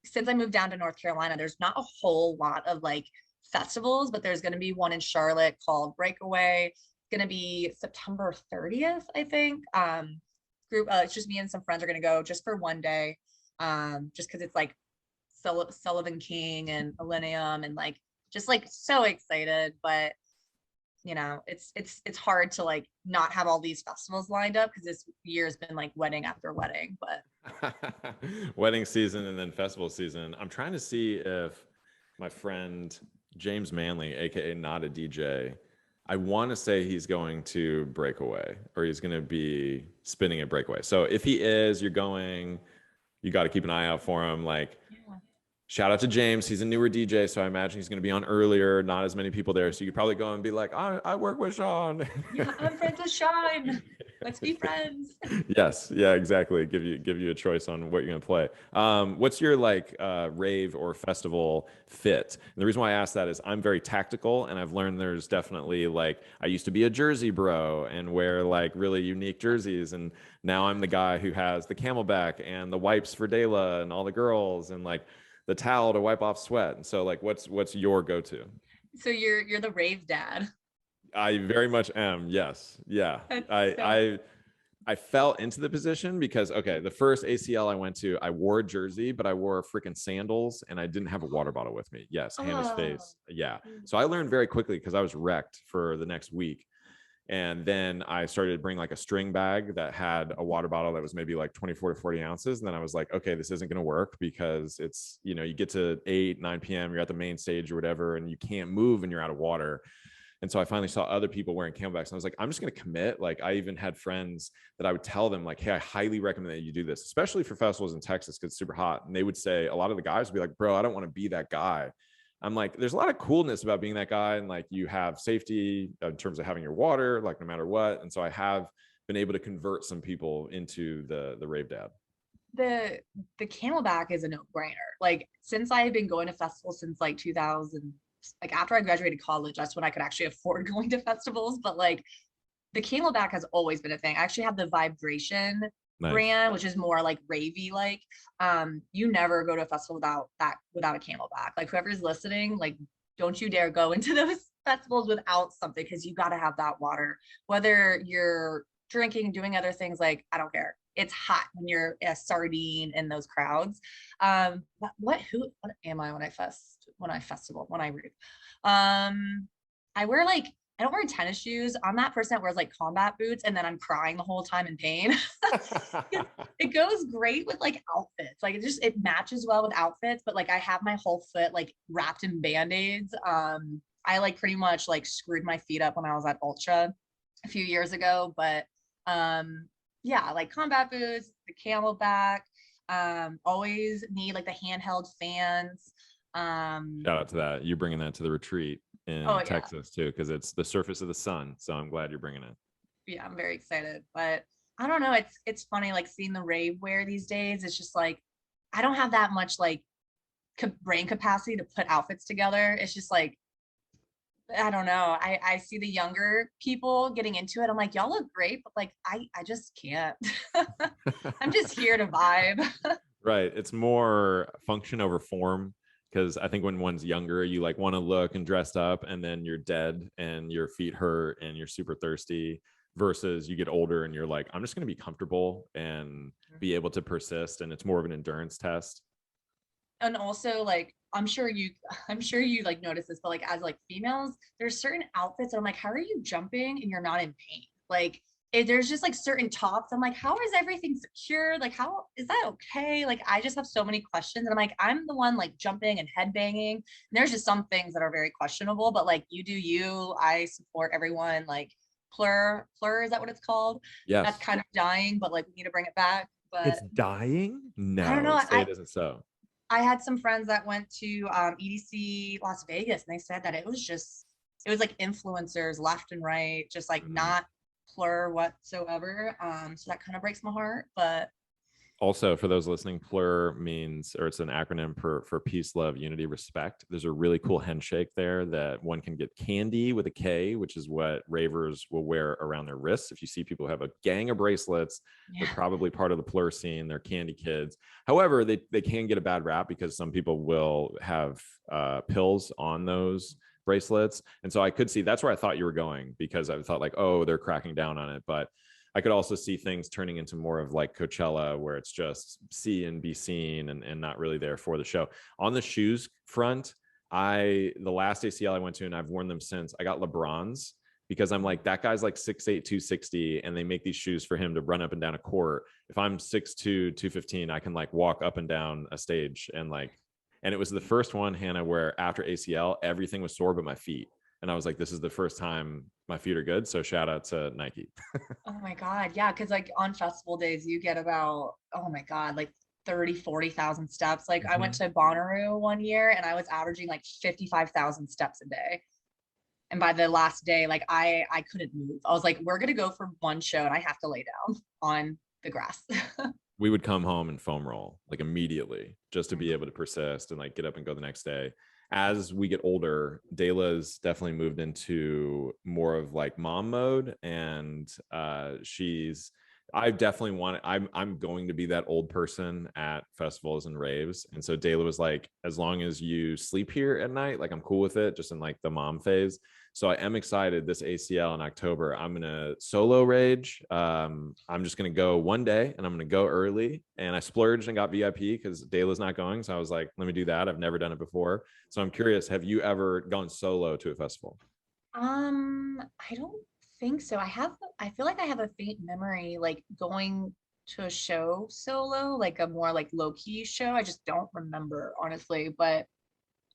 since I moved down to North Carolina, there's not a whole lot of like festivals, but there's going to be one in Charlotte called Breakaway. Going to be September 30th, I think. It's just me and some friends are going to go just for one day, just because it's like Sullivan King and Millennium and like just like so excited. But you know, it's hard to like not have all these festivals lined up because this year's been like wedding after wedding. But wedding season and then festival season. I'm trying to see if my friend James Manley, aka Not a DJ, I want to say he's going to Breakaway or he's going to be spinning at Breakaway. So if he is, you're going, you got to keep an eye out for him. Like, yeah. Shout out to James. He's a newer DJ, so I imagine he's going to be on earlier. Not as many people there, so you could probably go and be like, "I work with Sean." Yeah, I'm friends with Sean. Let's be friends. Yes, yeah, exactly. Give you a choice on what you're going to play. What's your like rave or festival fit? And the reason why I ask that is I'm very tactical, and I've learned there's definitely like I used to be a jersey bro and wear like really unique jerseys, and now I'm the guy who has the Camelback and the wipes for Dayla and all the girls and like the towel to wipe off sweat. And so like what's your go-to? So you're the rave dad. I very much am. Yes. Yeah. That's I so I I fell into the position because okay, the first ACL I went to, I wore a jersey, but I wore freaking sandals and I didn't have a water bottle with me. Yes, Hannah's oh. face. Yeah. So I learned very quickly because I was wrecked for the next week. And then I started to bring like a string bag that had a water bottle that was maybe like 24 to 40 ounces. And then I was like, okay, this isn't going to work because it's, you get to 8, 9 p.m., you're at the main stage or whatever, and you can't move and you're out of water. And so I finally saw other people wearing camelbacks and I was like, I'm just going to commit. Like I even had friends that I would tell them like, hey, I highly recommend that you do this, especially for festivals in Texas because it's super hot. And they would say, a lot of the guys would be like, bro, I don't want to be that guy. I'm like, there's a lot of coolness about being that guy. And like, you have safety in terms of having your water, like no matter what. And so I have been able to convert some people into the rave dad. The Camelback is a no-brainer. Like since I've been going to festivals since like 2000, like after I graduated college, that's when I could actually afford going to festivals. But like the Camelback has always been a thing. I actually have the Vibration Nice. brand, which is more like ravey like. You never go to a festival without a Camelback. Like whoever's listening, like don't you dare go into those festivals without something because you got to have that water. Whether you're drinking, doing other things, like I don't care. It's hot when you're a sardine in those crowds. What am I when I festival, when I read? I wear like I don't wear tennis shoes. I'm that person that wears like combat boots and then I'm crying the whole time in pain. It goes great with like outfits. Like it matches well with outfits, but like I have my whole foot like wrapped in band-aids. I like pretty much like screwed my feet up when I was at Ultra a few years ago, but yeah, like combat boots, the Camelback, always need like the handheld fans. Shout out to that. You bringing that to the retreat. in Oh yeah. Texas too, because it's the surface of the sun. So I'm glad you're bringing it. Yeah, I'm very excited. But I don't know. It's funny like seeing the rave wear these days. It's just like I don't have that much like brain capacity to put outfits together. It's just like I don't know. I see the younger people getting into it. I'm like, y'all look great, but like I just can't. I'm just here to vibe. Right. It's more function over form. Because I think when one's younger, you like want to look and dressed up, and then you're dead and your feet hurt and you're super thirsty. Versus you get older and you're like, I'm just going to be comfortable and be able to persist. And it's more of an endurance test. And also like I'm sure you like notice this, but like as like females, there's certain outfits that I'm like, how are you jumping and you're not in pain? Like there's just like certain tops. I'm like, how is everything secure? Like, how is that okay? Like, I just have so many questions. And I'm like, I'm the one like jumping and head banging. And there's just some things that are very questionable, but like you do you, I support everyone. Like plur, is that what it's called? That's Yes. kind of dying, but like we need to bring it back. It's But dying. I don't No, know. say I it isn't so. I had some friends that went to EDC Las Vegas, and they said that it was like influencers left and right, just like Mhm. not plur whatsoever. So that kind of breaks my heart. But Also, for those listening, plur means, or it's an acronym for peace, love, unity, respect. There's a really cool handshake there that one can get candy with a K, which is what ravers will wear around their wrists. If you see people have a gang of bracelets, yeah, they're probably part of the plur scene. They're candy kids. However, they can get a bad rap because some people will have pills on those bracelets. And so I could see that's where I thought you were going, because I thought like, oh, they're cracking down on it. But I could also see things turning into more of like Coachella, where it's just see and be seen and not really there for the show. On the shoes front, the last ACL I went to, and I've worn them since, I got LeBron's, because I'm like, that guy's like 6'8", 260, and they make these shoes for him to run up and down a court. If I'm 6'2", 215, I can like walk up and down a stage and it was the first one, Hannah, where after ACL, everything was sore but my feet. And I was like, this is the first time my feet are good. So shout out to Nike. oh my God, yeah, because like on festival days, you get about oh my God, like 30, 40,000 steps. Like I went Mhm. to Bonnaroo one year, and I was averaging like 55,000 steps a day. And by the last day, like I couldn't move. I was like, we're gonna go for one show, and I have to lay down on the grass. We would come home and foam roll like immediately just to be able to persist and like get up and go the next day. As we get older, Dayla's definitely moved into more of like mom mode, and I definitely want it. I'm going to be that old person at festivals and raves. And so Dayla was like, as long as you sleep here at night, like I'm cool with it, just in like the mom phase. So I am excited. This ACL in October, I'm gonna solo rage. I'm just gonna go one day, and I'm gonna go early. And I splurged and got VIP because Dayla's not going, so I was like, let me do that. I've never done it before, so I'm curious. Have you ever gone solo to a festival? I don't think so. I feel like I have a faint memory like going to a show solo, like a more like low key show. I just don't remember honestly, but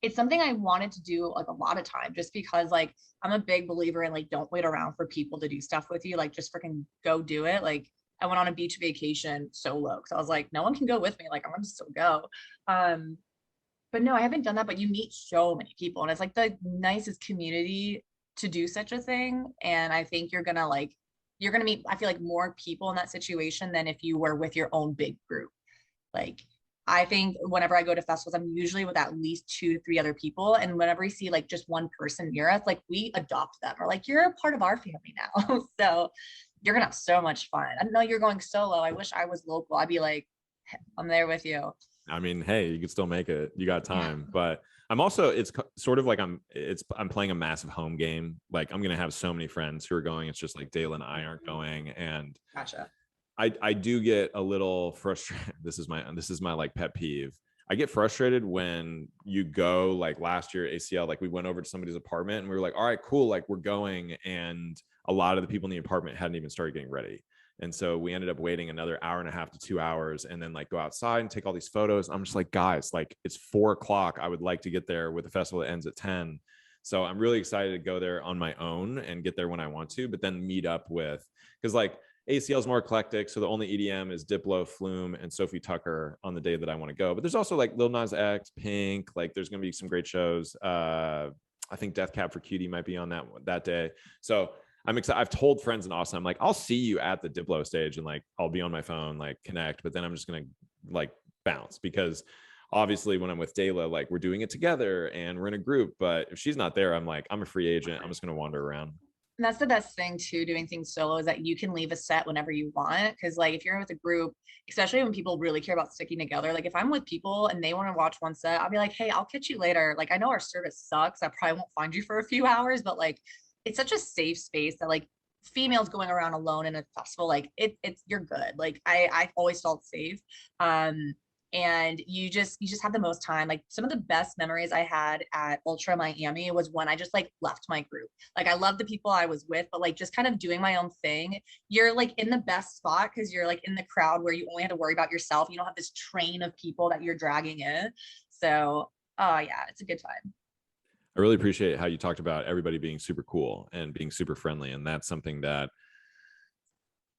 it's something I wanted to do like a lot of time just because like I'm a big believer in like don't wait around for people to do stuff with you. Like just freaking go do it. Like I went on a beach vacation solo because I was like, no one can go with me. Like I'm gonna still go. Um, but no, I haven't done that. But you meet so many people, and it's like the nicest community to do such a thing. And I think you're gonna meet, I feel like more people in that situation than if you were with your own big group. Like I think whenever I go to festivals, I'm usually with at least 2 to 3 other people. And whenever we see like just one person near us, like we adopt them or like you're a part of our family now. So you're gonna have so much fun. I know you're going solo. I wish I was local. I'd be like, I'm there with you. I mean, hey, you could still make it. You got Yeah. time. But I'm also, it's sort of like I'm playing a massive home game. Like I'm gonna have so many friends who are going. It's just like Dale and I aren't going, and Gotcha. I do get a little frustrated. This is my like pet peeve. I get frustrated when you go like last year ACL, like we went over to somebody's apartment and we were like, all right, cool, like we're going, and a lot of the people in the apartment hadn't even started getting ready. And so we ended up waiting another hour and a half to 2 hours, and then like go outside and take all these photos. I'm just like, guys, like it's 4 o'clock. I would like to get there with the festival that ends at 10. So I'm really excited to go there on my own and get there when I want to, but then meet up with, because like ACL is more eclectic. So the only EDM is Diplo, Flume, and Sophie Tucker on the day that I want to go. But there's also like Lil Nas X, Pink. Like there's going to be some great shows. I think Death Cab for Cutie might be on that day. So I'm excited. I've told friends in Austin, I'm like, I'll see you at the Diplo stage and like, I'll be on my phone, like connect, but then I'm just going to like bounce, because obviously when I'm with Dayla, like we're doing it together and we're in a group, but if she's not there, I'm like, I'm a free agent. I'm just going to wander around. And that's the best thing too, doing things solo, is that you can leave a set whenever you want. Cause like if you're with a group, especially when people really care about sticking together, like if I'm with people and they want to watch one set, I'll be like, hey, I'll catch you later. Like I know our service sucks. I probably won't find you for a few hours, but like it's such a safe space that like females going around alone in a festival, like it's you're good. Like I always felt safe. And you just have the most time. Like some of the best memories I had at Ultra Miami was when I just like left my group. Like I love the people I was with, but like just kind of doing my own thing. You're like in the best spot because you're like in the crowd where you only have to worry about yourself. You don't have this train of people that you're dragging in. So yeah, it's a good time. I really appreciate how you talked about everybody being super cool and being super friendly. And that's something that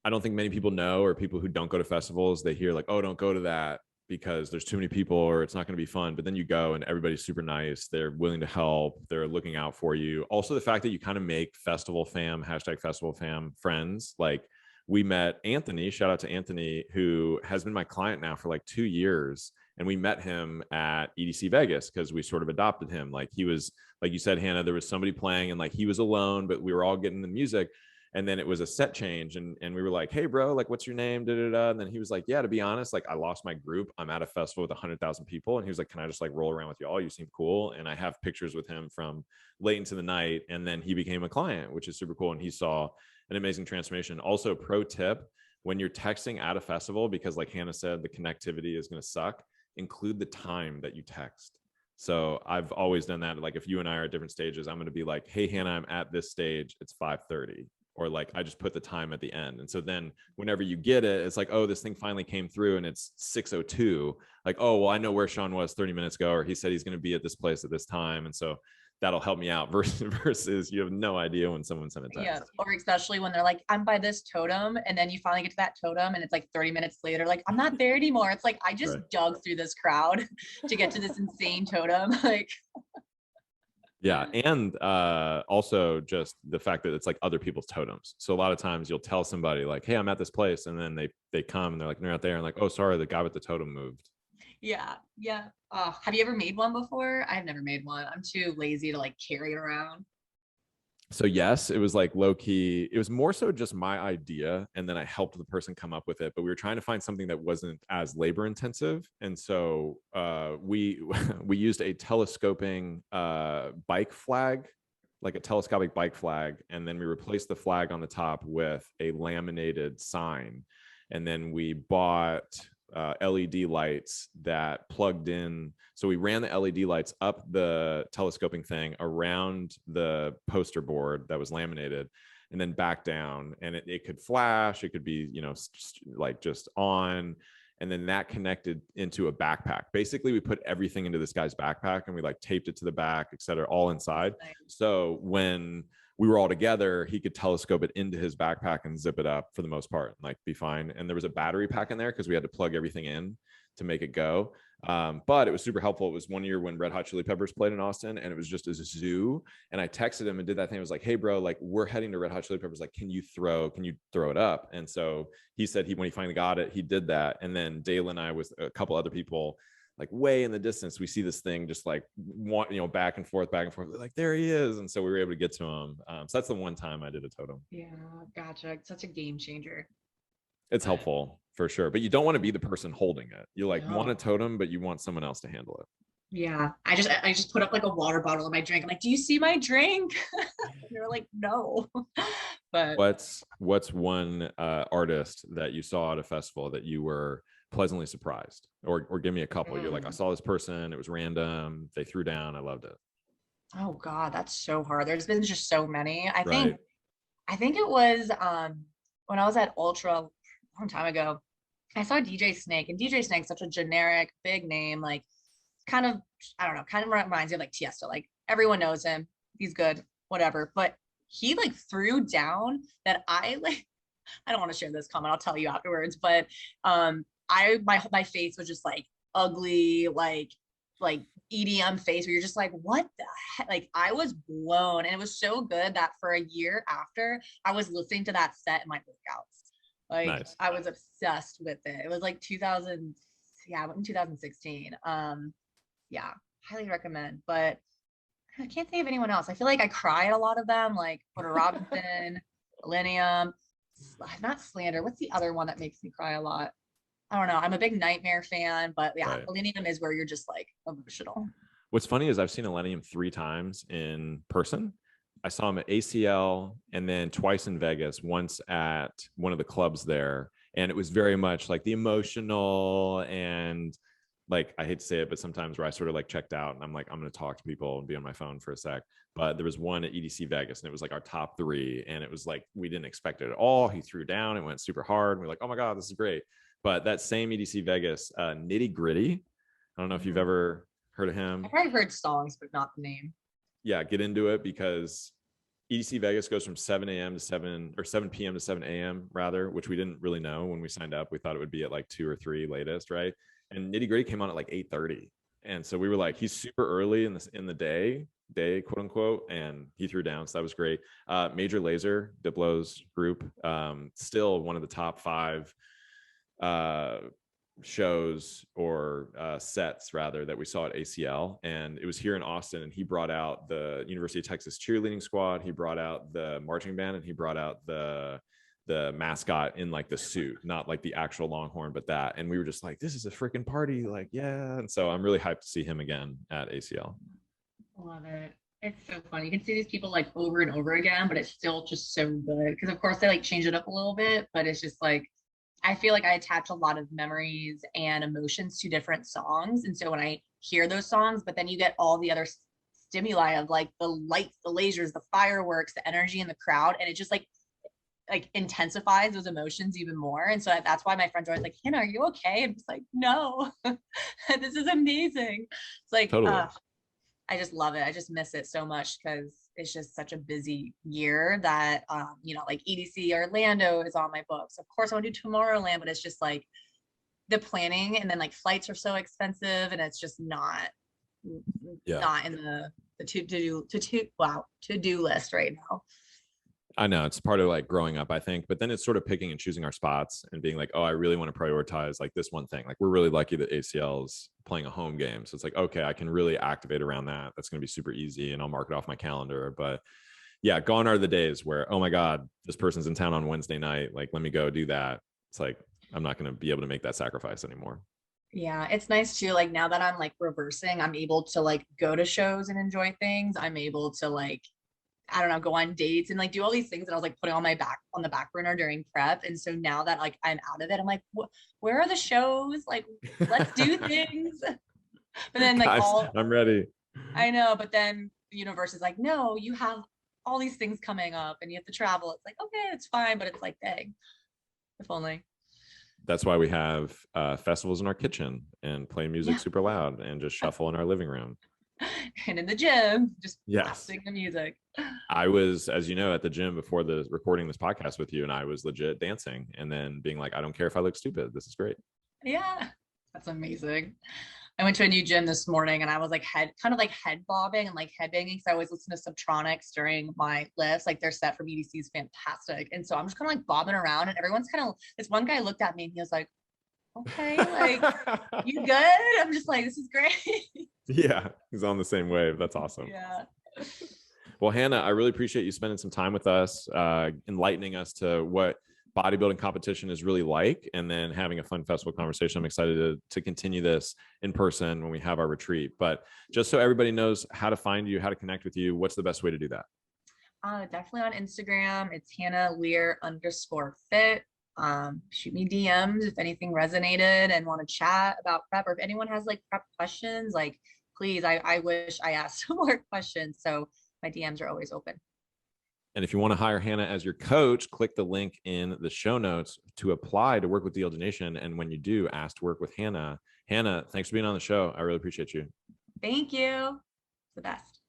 I don't think many people know, or people who don't go to festivals, they hear like, oh, don't go to that because there's too many people or it's not going to be fun. But then you go and everybody's super nice. They're willing to help. They're looking out for you. Also, the fact that you kind of make festival fam, #festival fam friends. Like we met Anthony, shout out to Anthony, who has been my client now for like 2 years. And we met him at EDC Vegas because we sort of adopted him. Like he was, like you said, Hannah, there was somebody playing and like he was alone, but we were all getting the music. And then it was a set change, and we were like, hey bro, like what's your name, da, da, da. And then he was like, yeah, to be honest, like I lost my group, I'm at a festival with 100,000 people. And he was like, can I just like roll around with you all, you seem cool. And I have pictures with him from late into the night, and then he became a client, which is super cool. And he saw an amazing transformation. Also, pro tip, when you're texting at a festival, because like Hannah said, the connectivity is going to suck, include the time that you text. So I've always done that. Like if you and I are at different stages, I'm going to be like, hey Hannah, I'm at this stage, it's 5:30. Or like I just put the time at the end. And so then whenever you get it, it's like, oh, this thing finally came through and it's 6:02. Like, oh, well, I know where Sean was 30 minutes ago, or he said he's going to be at this place at this time. And so that'll help me out versus you have no idea when someone sent a text. Yeah. Or especially when they're like, I'm by this totem. And then you finally get to that totem and it's like 30 minutes later, like, I'm not there anymore. It's like, I just dug through this crowd to get to this insane totem. Like, yeah. And also just the fact that it's like other people's totems. So a lot of times you'll tell somebody like, hey, I'm at this place. And then they come and they're like, they're not there. And like, oh, sorry, the guy with the totem moved. yeah. Yeah. Have you ever made one before? I've never made one. I'm too lazy to like carry it around. So yes, it was like low key. It was more so just my idea, and then I helped the person come up with it. But we were trying to find something that wasn't as labor intensive, and so we we used a telescoping bike flag, like a telescopic bike flag, and then we replaced the flag on the top with a laminated sign, and then we bought LED lights that plugged in. So we ran the LED lights up the telescoping thing around the poster board that was laminated, and then back down, and it could flash. It could be, you know, like just on. And then that connected into a backpack. Basically, we put everything into this guy's backpack and we like taped it to the back, et cetera, all inside. So when we were all together, he could telescope it into his backpack and zip it up for the most part, and like be fine. And there was a battery pack in there because we had to plug everything in to make it go. But it was super helpful. It was one year when Red Hot Chili Peppers played in Austin, and it was just a zoo. And I texted him and did that thing. I was like, hey bro, like we're heading to Red Hot Chili Peppers. Like, can you throw it up? And so he said when he finally got it, he did that. And then Dale and I, with a couple other people, like way in the distance, we see this thing just like back and forth, like there he is. And so we were able to get to him. So that's the one time I did a totem. Yeah, gotcha. It's such a game changer. It's helpful for sure, but you don't want to be the person holding it. You like want a No. totem, but you want someone else to handle it. Yeah, I just put up like a water bottle in my drink. I'm like, do you see my drink? They're like, no. But What's one artist that you saw at a festival that you were pleasantly surprised, or give me a couple. You're like, I saw this person, it was random, they threw down, I loved it. oh God, that's so hard. There's been just so many. I Right. think it was when I was at Ultra a long time ago, I saw DJ Snake, and DJ Snake's such a generic big name, like kind of, I don't know, kind of reminds me of like Tiesto. Like everyone knows him, he's good, whatever. But he like threw down that I don't want to share this comment, I'll tell you afterwards, but my face was just like ugly, like EDM phase where you're just like, what the heck? Like I was blown, and it was so good that for a year after, I was listening to that set in my workouts. Like Nice. I was obsessed with it. It was like 2000, yeah, I went in 2016. Yeah, highly recommend. But I can't think of anyone else. I feel like I cry at a lot of them, like Porter Robinson, Millennium, not Slander. What's the other one that makes me cry a lot? I don't know. I'm a big Nightmare fan, but yeah, Right. Millennium is where you're just like emotional. What's funny is I've seen Millennium 3 times in person. I saw him at ACL and then twice in Vegas, once at one of the clubs there. And it was very much like the emotional and like, I hate to say it, but sometimes where I sort of like checked out and I'm like, I'm going to talk to people and be on my phone for a sec. But there was one at EDC Vegas and it was like our top 3. And it was like, we didn't expect it at all. He threw down, it went super hard. And we're like, oh my God, this is great. But that same EDC Vegas, Nitty Gritty, I don't know if you've ever heard of him. I've probably heard songs, but not the name. Yeah, get into it because EDC Vegas goes from 7 a.m. to 7 p.m. to 7 a.m. rather, which we didn't really know when we signed up. We thought it would be at like 2 or 3 latest, right? And Nitty Gritty came on at like 8:30. And so we were like, he's super early in the day, quote unquote, and he threw down. So that was great. Major Lazer, Diplo's group, still one of the top 5 shows or sets rather that we saw at ACL, and it was here in Austin, and he brought out the University of Texas cheerleading squad, he brought out the marching band, and he brought out the mascot in like the suit, not like the actual Longhorn, but that. And we were just like, this is a freaking party, like, yeah. And so I'm really hyped to see him again at ACL. Love it. It's so funny. You can see these people like over and over again, but it's still just so good. Because of course they like change it up a little bit, but it's just like I feel like I attach a lot of memories and emotions to different songs. And so when I hear those songs, but then you get all the other stimuli of like the lights, the lasers, the fireworks, the energy in the crowd, and it just like intensifies those emotions even more. And so that's why my friends are always like, Hannah, are you okay? I'm just like, no, this is amazing. It's like, Totally. I just love it. I just miss it so much because it's just such a busy year that, like EDC Orlando is on my books. Of course, I want to do Tomorrowland, but it's just like the planning, and then like flights are so expensive, and it's just not in the to-do list right now. I know it's part of like growing up, I think, but then it's sort of picking and choosing our spots and being like, oh, I really want to prioritize like this one thing. Like we're really lucky that ACL is playing a home game. So it's like, okay, I can really activate around that. That's going to be super easy and I'll mark it off my calendar. But yeah, gone are the days where, oh my God, this person's in town on Wednesday night. Like, let me go do that. It's like, I'm not going to be able to make that sacrifice anymore. Yeah, it's nice too. Like now that I'm like reversing, I'm able to like go to shows and enjoy things. I'm able to like, I don't know, go on dates and like do all these things that I was like putting on the back burner during prep. And so now that like I'm out of it, I'm like, where are the shows? Like, let's do things. But then like Guys, I'm ready. I know, but then the universe is like, no, you have all these things coming up and you have to travel. It's like, okay, it's fine, but it's like, dang, if only. That's why we have festivals in our kitchen and play music super loud and just shuffle in our living room. And in the gym, just yes, blasting the music. I was, as you know, at the gym before the recording this podcast with you, and I was legit dancing and then being like, I don't care if I look stupid. This is great. Yeah, that's amazing. I went to a new gym this morning and I was like head bobbing and like head banging because I always listen to Subtronics during my lifts. Like their set from EDC is fantastic. And so I'm just kind of like bobbing around and everyone's kind of, this one guy looked at me and he was like, okay, like you good? I'm just like, this is great. Yeah, he's on the same wave. That's awesome. Yeah. Well, Hannah, I really appreciate you spending some time with us, enlightening us to what bodybuilding competition is really like, and then having a fun festival conversation. I'm excited to continue this in person when we have our retreat. But just so everybody knows how to find you, how to connect with you, what's the best way to do that? Definitely on Instagram. It's Hannah Lear _fit. Shoot me DMs if anything resonated and want to chat about prep, or if anyone has like prep questions, like please, I wish I asked more questions. So my DMs are always open. And if you want to hire Hannah as your coach, click the link in the show notes to apply to work with DLDNation. And when you do, ask to work with Hannah. Hannah, thanks for being on the show. I really appreciate you. Thank you. It's the best.